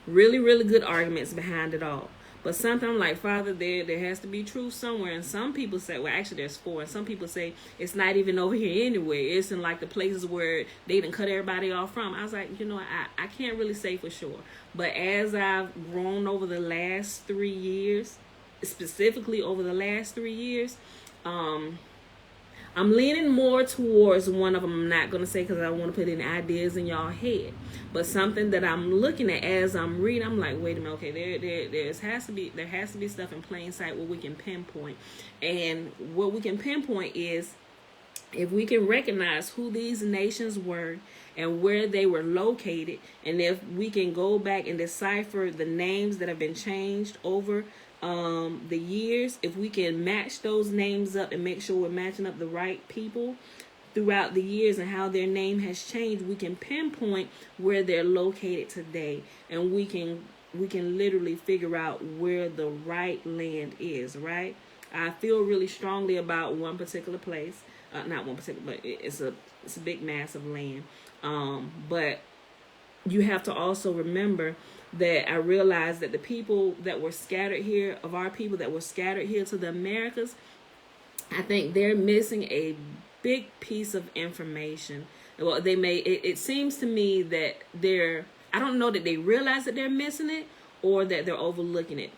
really good arguments behind it all. But sometimes I'm like, Father, there has to be truth somewhere. And some people say, well, actually there's 4. And some people say it's not even over here anyway. It's in like the places where they didn't cut everybody off from. I was like, I can't really say for sure. But as I've grown over the last 3 years, specifically over the last 3 years, I'm leaning more towards one of them. I'm not going to say because I don't want to put any ideas in y'all head, but something that I'm looking at as I'm reading, I'm like, wait a minute, okay, there has to be stuff in plain sight where we can pinpoint, and what we can pinpoint is if we can recognize who these nations were and where they were located, and if we can go back and decipher the names that have been changed over the years, if we can match those names up and make sure we're matching up the right people throughout the years and how their name has changed, we can pinpoint where they're located today, and we can literally figure out where the right land is, right? I feel really strongly about one particular place. Not one particular, but it's a big mass of land. But you have to also remember that I realized that the people that were scattered here, of our people that were scattered here to the Americas, I think they're missing a big piece of information. Well, they may, it seems to me that I don't know that they realize that they're missing it or that they're overlooking it.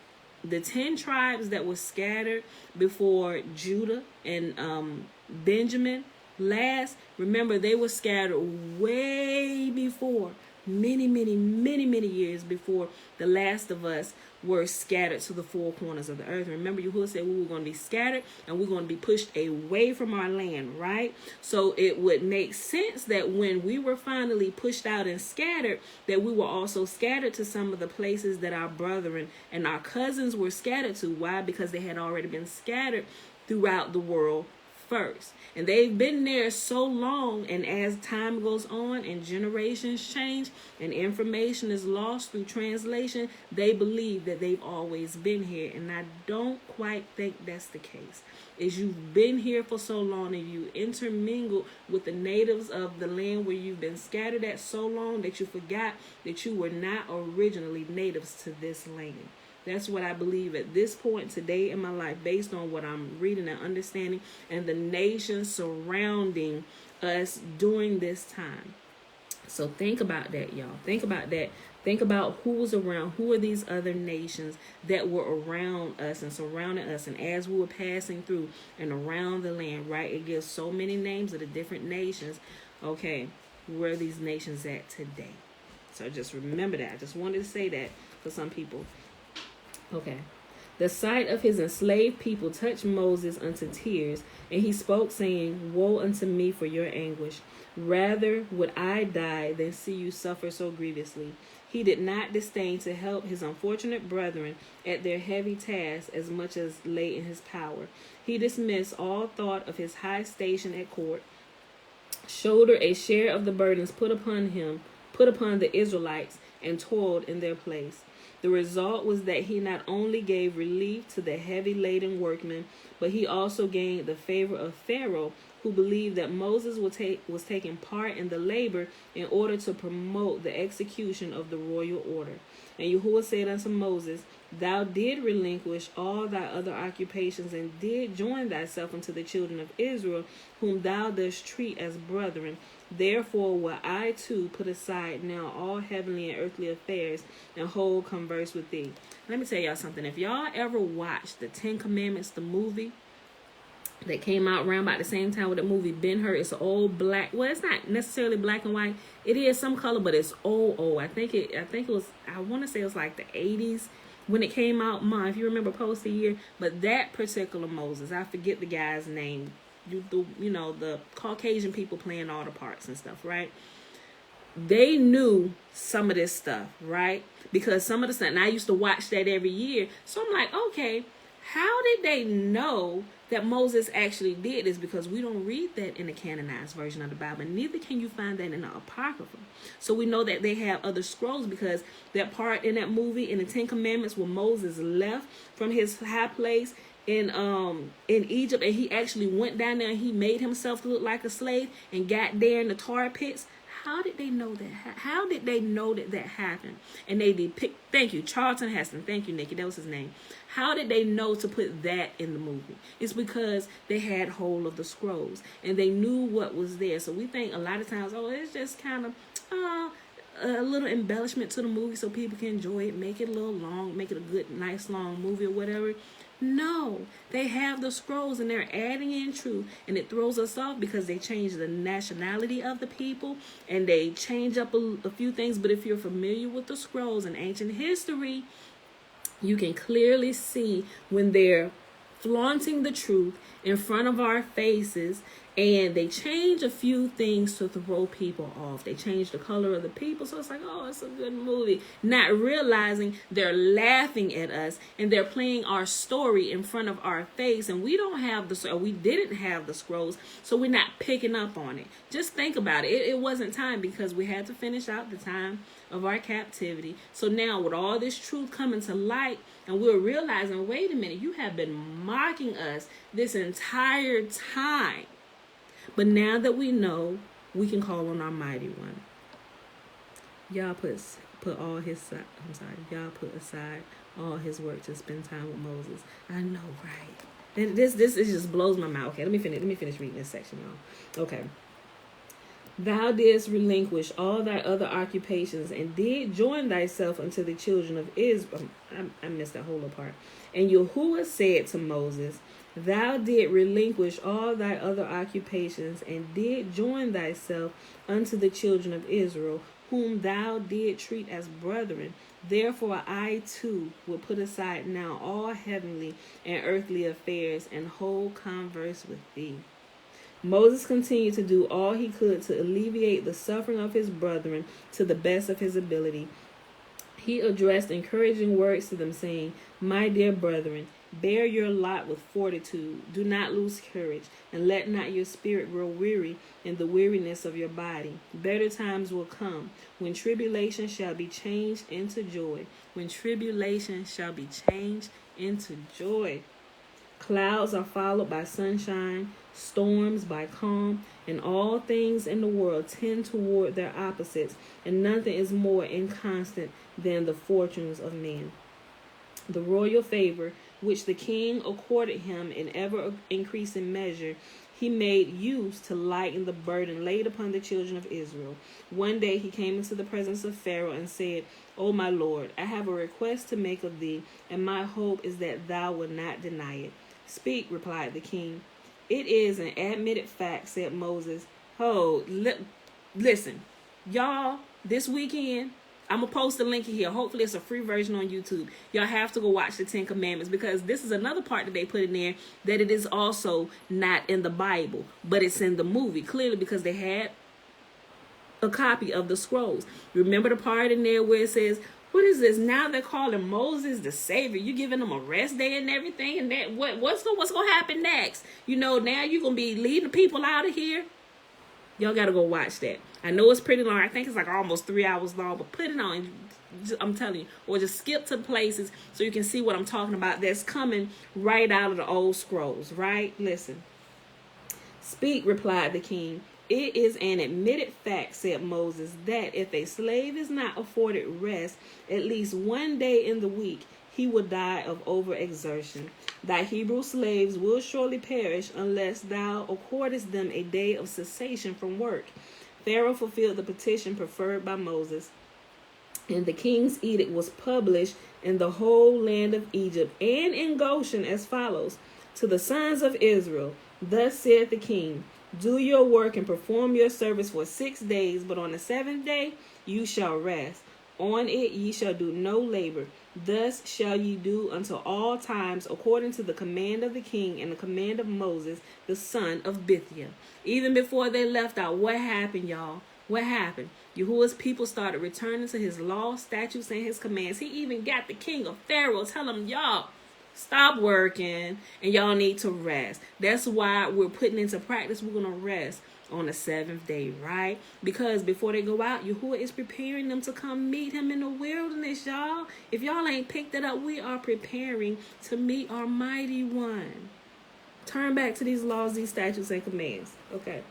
The 10 tribes that were scattered before Judah and Benjamin last, remember they were scattered way before, many years before the last of us were scattered to the four corners of the earth. Remember, Yahuwah said we were going to be scattered and we're going to be pushed away from our land, right? So it would make sense that when we were finally pushed out and scattered, that we were also scattered to some of the places that our brethren and our cousins were scattered to. Why? Because they had already been scattered throughout the world first, and they've been there so long, and as time goes on and generations change and information is lost through translation, they believe that they've always been here, and I don't quite think that's the case. Is you've been here for so long and you intermingled with the natives of the land where you've been scattered at so long that you forgot that you were not originally natives to this land. That's what I believe at this point today in my life, based on what I'm reading and understanding and the nations surrounding us during this time. So think about that, y'all. Think about that. Think about who was around. Who are these other nations that were around us and surrounding us? And as we were passing through and around the land, right? It gives so many names of the different nations. Okay, where are these nations at today? So just remember that. I just wanted to say that for some people. Okay. The sight of his enslaved people touched Moses unto tears, and he spoke, saying, Woe unto me for your anguish. Rather would I die than see you suffer so grievously. He did not disdain to help his unfortunate brethren at their heavy task as much as lay in his power. He dismissed all thought of his high station at court, shouldered a share of the burdens put upon the Israelites, and toiled in their place. The result was that he not only gave relief to the heavy-laden workmen, but he also gained the favor of Pharaoh, who believed that Moses was taking part in the labor in order to promote the execution of the royal order. And Yahuwah said unto Moses, Thou did relinquish all thy other occupations, and did join thyself unto the children of Israel, whom thou dost treat as brethren. Therefore will I too put aside now all heavenly and earthly affairs, and hold converse with thee. Let me tell y'all something. If y'all ever watched the 10 Commandments, the movie that came out around about the same time with the movie Ben-Hur, it's an old black, well, it's not necessarily black and white. It is some color, but it's old. I think it was, I want to say it was like the 80s when it came out. Ma, if you remember, post the year. But that particular Moses, I forget the guy's name. The Caucasian people playing all the parts and stuff, right? They knew some of this stuff, right? Because some of the stuff, and I used to watch that every year. So I'm like, okay, how did they know that Moses actually did this? Because we don't read that in the canonized version of the Bible. Neither can you find that in the Apocrypha. So we know that they have other scrolls, because that part in that movie in the 10 Commandments where Moses left from his high place in Egypt, and he actually went down there and he made himself look like a slave and got there in the tar pits. How did they know that? How did they know that happened? And they depict, thank you, Charlton Heston. Thank you, Nikki. That was his name. How did they know to put that in the movie? It's because they had hold of the scrolls and they knew what was there. So we think a lot of times, it's just kind of a little embellishment to the movie so people can enjoy it, make it a little long, make it a good, nice, long movie or whatever. No, they have the scrolls and they're adding in truth, and it throws us off because they change the nationality of the people and they change up a few things. But if you're familiar with the scrolls and ancient history, you can clearly see when they're flaunting the truth in front of our faces, and they change a few things to throw people off. They change the color of the people, so it's like, oh, it's a good movie, not realizing they're laughing at us and they're playing our story in front of our face, and we didn't have the scrolls, so we're not picking up on it. Just think about it. It wasn't time, because we had to finish out the time of our captivity. So now with all this truth coming to light, and we're realizing, wait a minute, you have been mocking us this entire time. But now that we know, we can call on our mighty one. Y'all put aside all his work to spend time with Moses. I know, right? This just blows my mind. Okay, let me finish reading this section, y'all. Okay. Thou didst relinquish all thy other occupations, and did join thyself unto the children of Israel. I missed that whole part. And Yahuwah said to Moses, Thou did relinquish all thy other occupations, and did join thyself unto the children of Israel, whom thou did treat as brethren. Therefore I too will put aside now all heavenly and earthly affairs, and hold converse with thee. Moses continued to do all he could to alleviate the suffering of his brethren to the best of his ability. He addressed encouraging words to them, saying, My dear brethren, bear your lot with fortitude. Do not lose courage, and let not your spirit grow weary in the weariness of your body. Better times will come, when tribulation shall be changed into joy. When tribulation shall be changed into joy. Clouds are followed by sunshine, storms by calm, and all things in the world tend toward their opposites, and nothing is more inconstant than the fortunes of men. The royal favor which the king accorded him in ever-increasing measure, he made use to lighten the burden laid upon the children of Israel. One day he came into the presence of Pharaoh and said, O my Lord, I have a request to make of thee, and my hope is that thou wilt not deny it. Speak, replied the king. It is an admitted fact, said Moses. Listen, y'all, this weekend, I'm going to post a link here. Hopefully it's a free version on YouTube. Y'all have to go watch the 10 Commandments, because this is another part that they put in there that it is also not in the Bible, but it's in the movie. Clearly, because they had a copy of the scrolls. Remember the part in there where it says, what is this? Now they're calling Moses the Savior. You're giving them a rest day and everything. And that what's going to happen next? Now you're going to be leading the people out of here. Y'all got to go watch that. I know it's pretty long. I think it's like almost 3 hours long, but put it on. I'm telling you. Or just skip to places so you can see what I'm talking about. That's coming right out of the old scrolls, right? Listen. Speak, replied the king. It is an admitted fact, said Moses, that if a slave is not afforded rest at least one day in the week, he will die of overexertion. Thy Hebrew slaves will surely perish unless thou accordest them a day of cessation from work. Pharaoh fulfilled the petition preferred by Moses, and the king's edict was published in the whole land of Egypt and in Goshen as follows. To the sons of Israel, thus saith the king, do your work and perform your service for 6 days, but on the 7th day you shall rest. On it ye shall do no labor. Thus shall ye do unto all times, according to the command of the king and the command of Moses, the son of Bithiah. Even before they left out, what happened, y'all? What happened? Yahuwah's people started returning to his law, statutes, and his commands. He even got the king of Pharaoh telling them, y'all, stop working and y'all need to rest. That's why we're putting into practice. We're going to rest on the 7th day, right? Because before they go out, Yahuwah is preparing them to come meet him in the wilderness, y'all. If y'all ain't picked it up, we are preparing to meet our mighty one. Turn back to these laws, these statutes, and commands. Okay.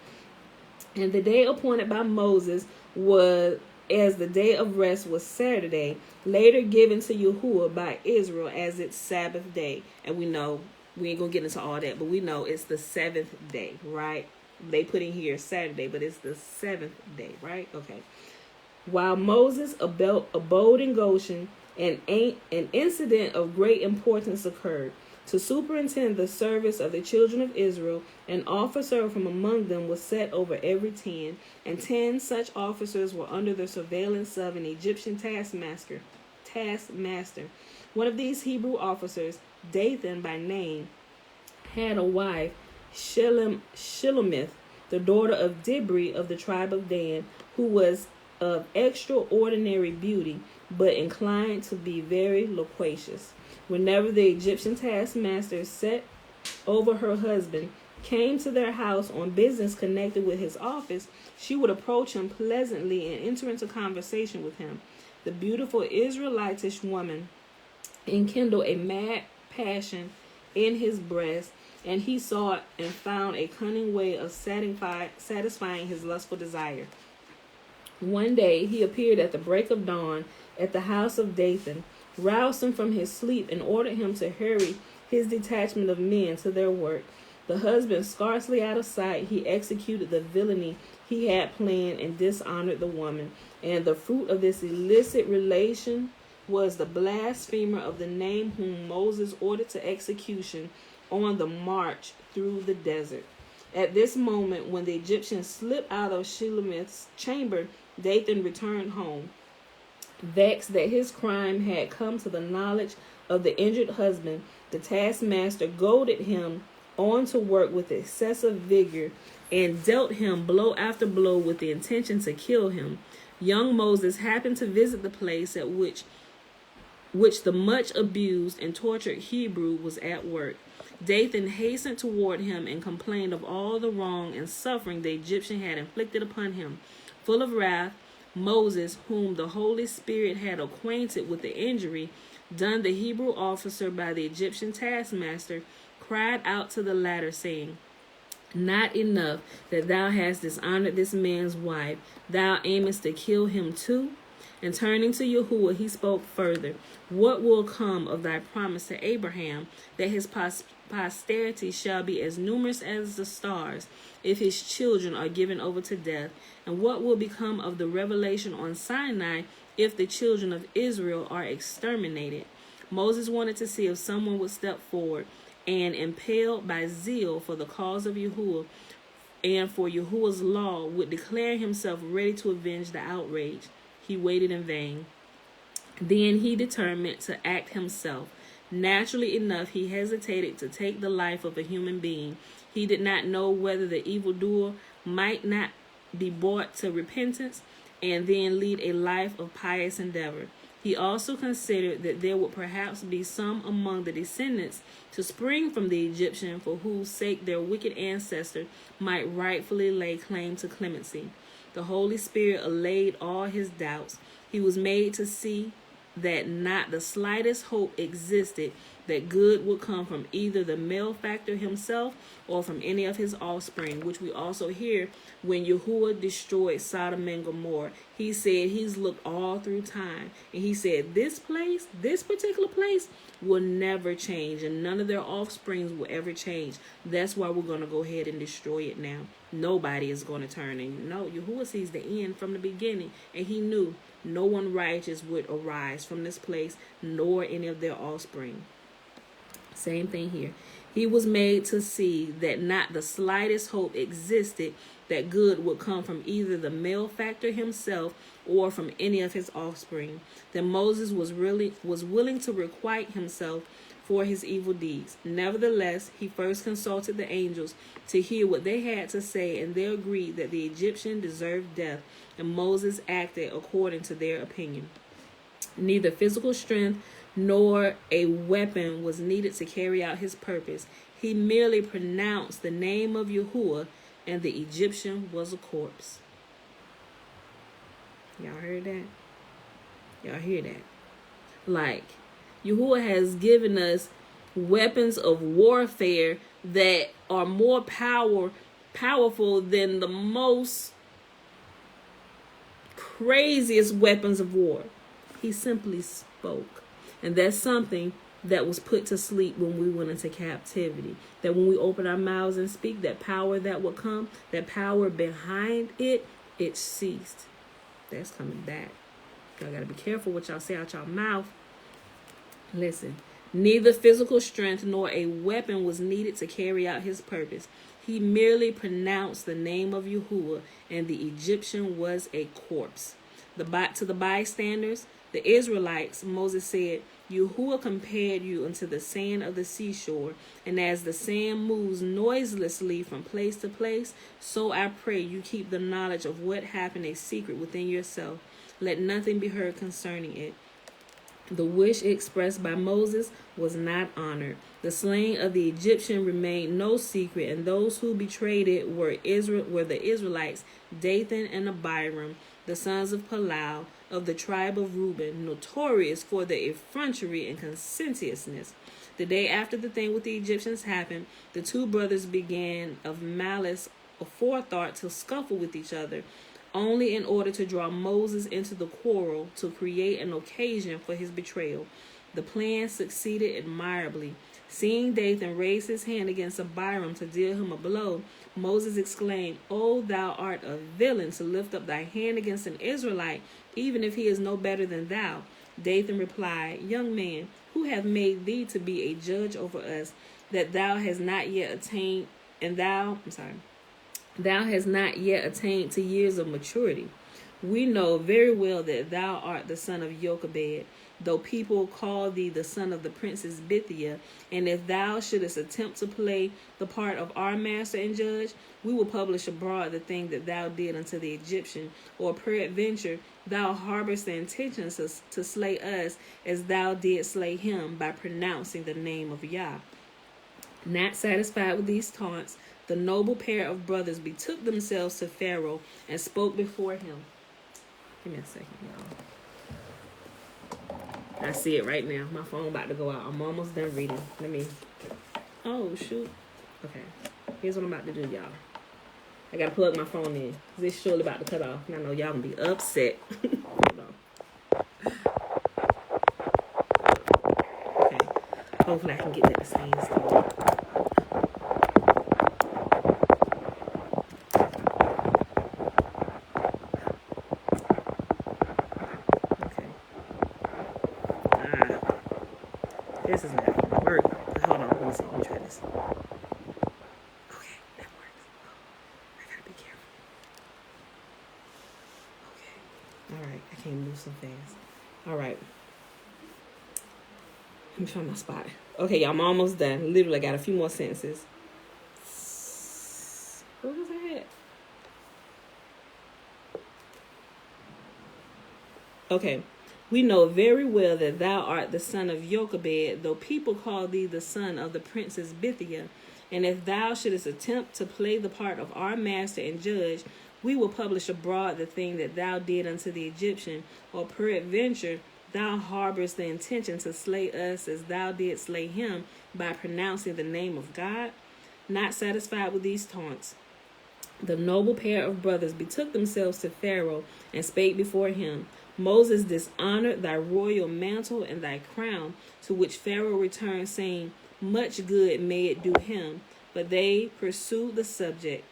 And the day appointed by Moses was, as the day of rest was Saturday, later given to Yahuwah by Israel as its Sabbath day. And we know, we ain't going to get into all that, but we know it's the 7th day, right? They put in here Saturday, but it's the 7th day, right? Okay. While Moses abode in Goshen, an incident of great importance occurred. To superintend the service of the children of Israel, an officer from among them was set over every 10, and 10 such officers were under the surveillance of an Egyptian taskmaster. One of these Hebrew officers, Dathan by name, had a wife, Shelomith, the daughter of Dibri of the tribe of Dan, who was of extraordinary beauty, but inclined to be very loquacious. Whenever the Egyptian taskmaster set over her husband came to their house on business connected with his office, she would approach him pleasantly and enter into conversation with him. The beautiful Israelitish woman enkindled a mad passion in his breast, and he sought and found a cunning way of satisfying his lustful desire. One day he appeared at the break of dawn at the house of Dathan, roused him from his sleep, and ordered him to hurry his detachment of men to their work. The husband scarcely out of sight, he executed the villainy he had planned and dishonored the woman. And the fruit of this illicit relation was the blasphemer of the name whom Moses ordered to execution on the march through the desert. At this moment, when the Egyptians slipped out of Shelomith's chamber, Dathan returned home. Vexed that his crime had come to the knowledge of the injured husband, the taskmaster goaded him on to work with excessive vigor and dealt him blow after blow with the intention to kill him. Young Moses happened to visit the place at which the much abused and tortured Hebrew was at work. Dathan hastened toward him and complained of all the wrong and suffering the Egyptian had inflicted upon him. Full of wrath, Moses, whom the Holy Spirit had acquainted with the injury done the Hebrew officer by the Egyptian taskmaster, cried out to the latter, saying, "Not enough that thou hast dishonored this man's wife, thou aimest to kill him too?" And turning to Yahuwah, he spoke further, "What will come of thy promise to Abraham, that his posterity shall be as numerous as the stars, if his children are given over to death? And what will become of the revelation on Sinai, if the children of Israel are exterminated?" Moses wanted to see if someone would step forward and, impelled by zeal for the cause of Yahuwah and for Yahuwah's law, would declare himself ready to avenge the outrage. He waited in vain. Then he determined to act himself. Naturally enough, he hesitated to take the life of a human being. He did not know whether the evildoer might not be brought to repentance and then lead a life of pious endeavor. He also considered that there would perhaps be some among the descendants to spring from the Egyptian for whose sake their wicked ancestor might rightfully lay claim to clemency. The Holy Spirit allayed all his doubts. He was made to see that not the slightest hope existed that good would come from either the malefactor himself or from any of his offspring, which we also hear when Yahuwah destroyed Sodom and Gomorrah. He said he's looked all through time, and he said this particular place will never change, and none of their offsprings will ever change. That's why we're going to go ahead and destroy it now. Nobody is going to turn. And Yahuwah sees the end from the beginning, and he knew no one righteous would arise from this place, nor any of their offspring. Same thing here. He was made to see that not the slightest hope existed that good would come from either the malefactor himself or from any of his offspring. That Moses was willing to requite himself for his evil deeds. Nevertheless, he first consulted the angels to hear what they had to say, and they agreed that the Egyptian deserved death, and Moses acted according to their opinion. Neither physical strength nor a weapon was needed to carry out his purpose. He merely pronounced the name of Yahuwah, and the Egyptian was a corpse. Y'all heard that? Y'all hear that? Like, Yahuwah has given us weapons of warfare that are more powerful than the most craziest weapons of war. He simply spoke. And that's something that was put to sleep when we went into captivity. That when we open our mouths and speak, that power that would come, that power behind it, it ceased. That's coming back. Y'all got to be careful what y'all say out y'all mouth. Listen, Neither physical strength nor a weapon was needed to carry out his purpose. He merely pronounced the name of Yahuwah, and the Egyptian was a corpse. To the bystanders, the Israelites, Moses said, Yahuwah compared you unto the sand of the seashore, and as the sand moves noiselessly from place to place, so I pray you keep the knowledge of what happened a secret within yourself. Let nothing be heard concerning it. The wish expressed by Moses was not honored. The slaying of the Egyptian remained no secret, and those who betrayed it were the Israelites, Dathan and Abiram, the sons of Palau, of the tribe of Reuben, notorious for their effrontery and conscientiousness. The day after the thing with the Egyptians happened, the two brothers began of malice aforethought to scuffle with each other, only in order to draw Moses into the quarrel to create an occasion for his betrayal. The plan succeeded admirably. Seeing Dathan raise his hand against Abiram to deal him a blow, Moses exclaimed, O thou art a villain to lift up thy hand against an Israelite, even if he is no better than thou. Dathan replied, Young man, who hath made thee to be a judge over us, that thou hast not yet attained, thou hast not yet attained to years of maturity. We know very well that thou art the son of Jochebed, though people call thee the son of the princess Bithia, and if thou shouldest attempt to play the part of our master and judge, we will publish abroad the thing that thou did unto the Egyptian, or peradventure thou harborest the intention to slay us as thou didst slay him by pronouncing the name of Yah. Not satisfied with these taunts, the noble pair of brothers betook themselves to Pharaoh and spoke before him. Give me a second, y'all. I see it right now. My phone about to go out. I'm almost done reading. Oh, shoot. Okay. Here's what I'm about to do, y'all. I got to plug my phone in. This surely about to cut off. And I know y'all going to be upset. Hold on. Okay. Hopefully I can get that to stand still. This is not going to work. Hold on, let me see. Let me try this. Okay, that works. Oh, I gotta be careful. Okay. Alright, I can't move so fast. Alright. Let me find my spot. Okay, y'all, I'm almost done. Literally, I got a few more sentences. Where was I at? Okay. We know very well that thou art the son of Jochebed, though people call thee the son of the princess Bithia. And if thou shouldest attempt to play the part of our master and judge, we will publish abroad the thing that thou did unto the Egyptian, or peradventure thou harborest the intention to slay us as thou didst slay him by pronouncing the name of God. Not satisfied with these taunts, the noble pair of brothers betook themselves to Pharaoh and spake before him. Moses dishonored thy royal mantle and thy crown, to which Pharaoh returned, saying, Much good may it do him. But they pursued the subject.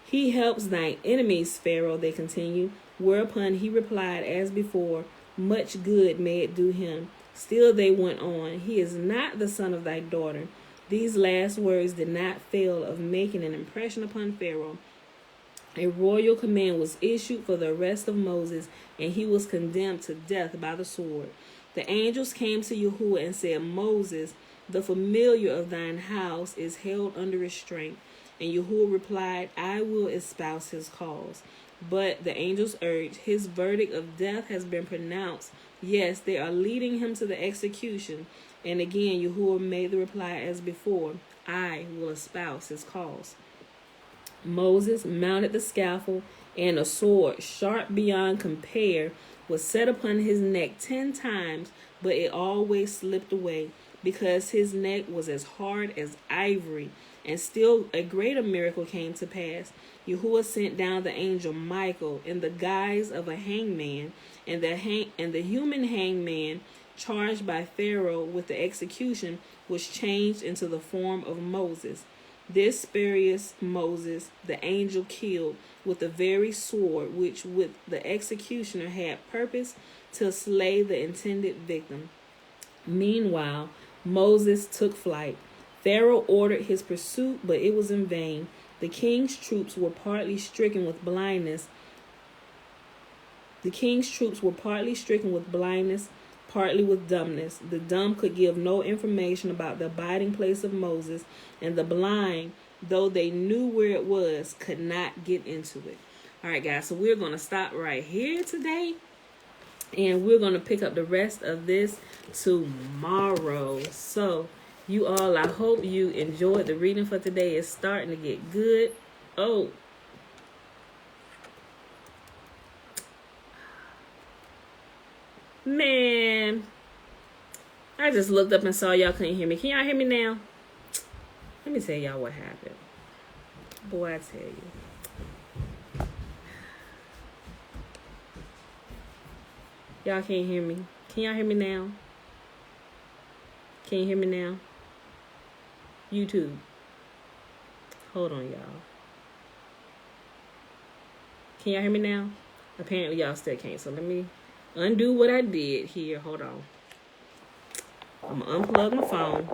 He helps thine enemies, Pharaoh, they continued, whereupon he replied as before, Much good may it do him. Still they went on, He is not the son of thy daughter. These last words did not fail of making an impression upon Pharaoh. A royal command was issued for the arrest of Moses, and he was condemned to death by the sword. The angels came to Yahuwah and said, Moses, the familiar of thine house, is held under restraint. And Yahuwah replied, I will espouse his cause. But the angels urged, His verdict of death has been pronounced. Yes, they are leading him to the execution. And again Yahuwah made the reply as before, I will espouse his cause. Moses mounted the scaffold, and a sword sharp beyond compare was set upon his neck 10 times, but it always slipped away, because his neck was as hard as ivory. And still a greater miracle came to pass. Yahuwah sent down the angel Michael in the guise of a hangman, and the human hangman charged by Pharaoh with the execution was changed into the form of Moses. This spurious Moses the angel killed with the very sword which with the executioner had purpose to slay the intended victim. Meanwhile, Moses took flight. Pharaoh ordered his pursuit, but it was in vain. The king's troops were partly stricken with blindness. Partly with dumbness. The dumb could give no information about the abiding place of Moses, and the blind, though they knew where it was, could not get into it. All right, guys, so we're going to stop right here today, and we're going to pick up the rest of this tomorrow. So, you all, I hope you enjoyed the reading for today. It's starting to get good. Oh, man, I just looked up and saw y'all couldn't hear me. Can y'all hear me now? Let me tell y'all what happened. Boy, I tell you. Y'all can't hear me. Can y'all hear me now? Can you hear me now? YouTube. Hold on, y'all. Can y'all hear me now? Apparently, y'all still can't. So let me undo what I did here. Hold on. I'm going to unplug my phone.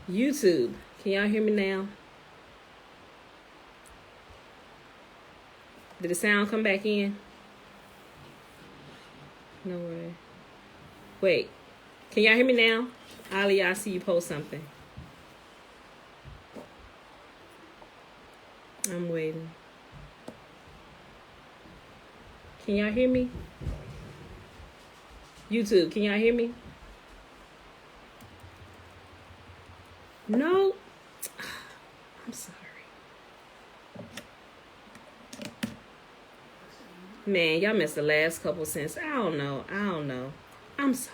YouTube. Can y'all hear me now? Did the sound come back in? No way. Wait. Can y'all hear me now? Ali, I see you post something. I'm waiting. Can y'all hear me? YouTube, can y'all hear me? No? I'm sorry. Man, y'all missed the last couple cents. I don't know. I'm sorry.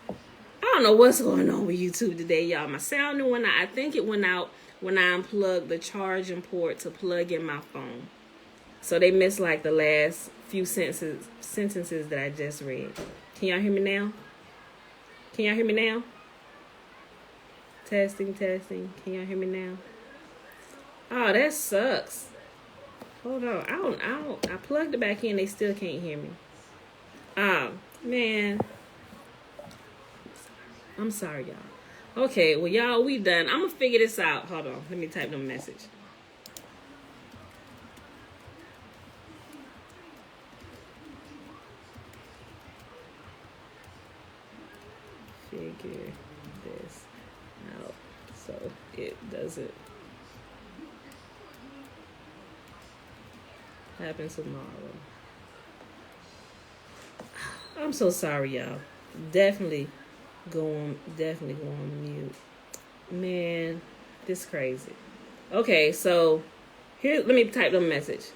I don't know what's going on with YouTube today, y'all. My sound went out. I think it went out when I unplugged the charging port to plug in my phone. So they missed like the last few sentences that I just read. Can y'all hear me now? Can y'all hear me now? Testing. Can y'all hear me now? Oh, that sucks. Hold on. I plugged it back in. They still can't hear me. Oh, man. I'm sorry, y'all. Okay, well, y'all, we done. I'm going to figure this out. Hold on. Let me type them message. Figure this out so it doesn't happen tomorrow. I'm so sorry, y'all. Definitely go on mute. Man, this crazy. Okay, so here, let me type the message.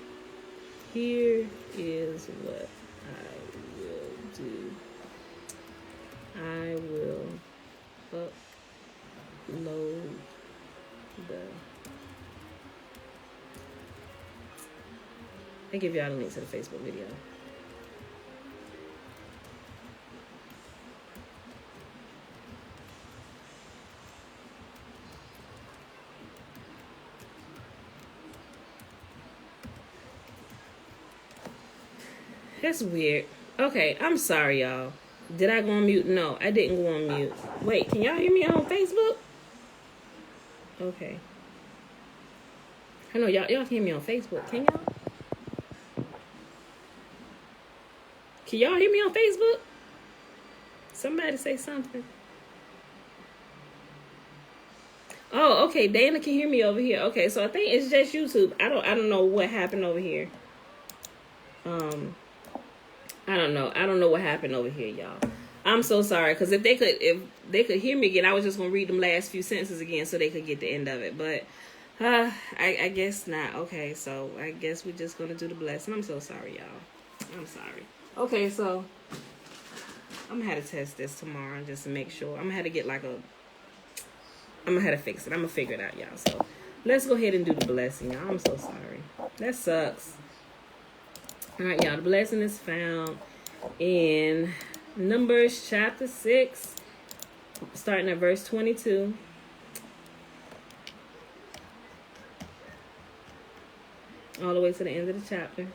Here is what I will do. I will upload I give y'all a link to the Facebook video. That's weird. Okay, I'm sorry, y'all. Did I go on mute? No, I didn't go on mute. Wait, can y'all hear me on Facebook? Okay. I know y'all can hear me on Facebook. Can y'all? Can y'all hear me on Facebook? Somebody say something. Oh, okay. Dana can hear me over here. Okay, so I think it's just YouTube. I don't know what happened over here. I don't know. I don't know what happened over here, y'all. I'm so sorry, because if they could hear me again, I was just gonna read them last few sentences again so they could get the end of it. But I guess not. Okay, so I guess we're just gonna do the blessing. I'm so sorry, y'all. I'm sorry. Okay, so I'm gonna have to test this tomorrow just to make sure. I'm gonna have to get I'm gonna have to fix it. I'm gonna figure it out, y'all. So let's go ahead and do the blessing, y'all. I'm so sorry. That sucks. All right, y'all. The blessing is found in Numbers chapter 6, starting at verse 22. all the way to the end of the chapter.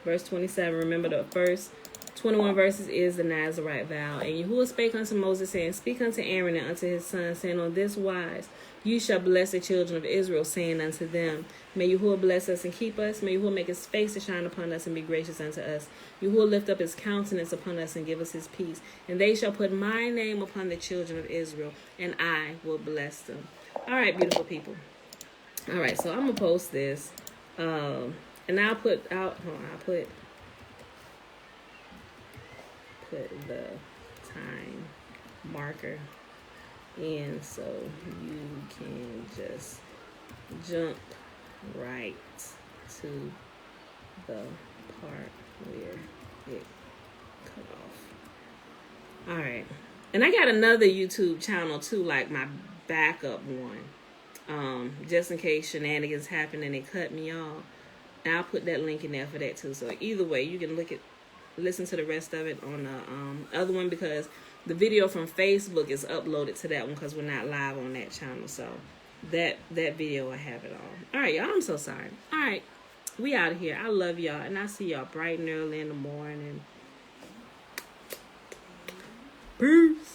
Verse 27, remember the first 21 verses is the Nazirite vow. And Yahuwah spake unto Moses, saying, Speak unto Aaron and unto his sons, saying, On this wise you shall bless the children of Israel, saying unto them, May Yahuwah bless us and keep us. May Yahuwah make his face to shine upon us and be gracious unto us. Yahuwah lift up his countenance upon us and give us his peace. And they shall put my name upon the children of Israel, and I will bless them. All right, beautiful people. All right, so I'm going to post this. And I'll put the time marker in so you can just jump right to the part where it cut off. All right. And I got another YouTube channel too, like my backup one. Just in case shenanigans happen and they cut me off. And I'll put that link in there for that too. So either way, you can listen to the rest of it on the other one, because the video from Facebook is uploaded to that one because we're not live on that channel. So that video I have it all. All right, y'all. I'm so sorry. All right, we out of here. I love y'all, and I see y'all bright and early in the morning. Peace.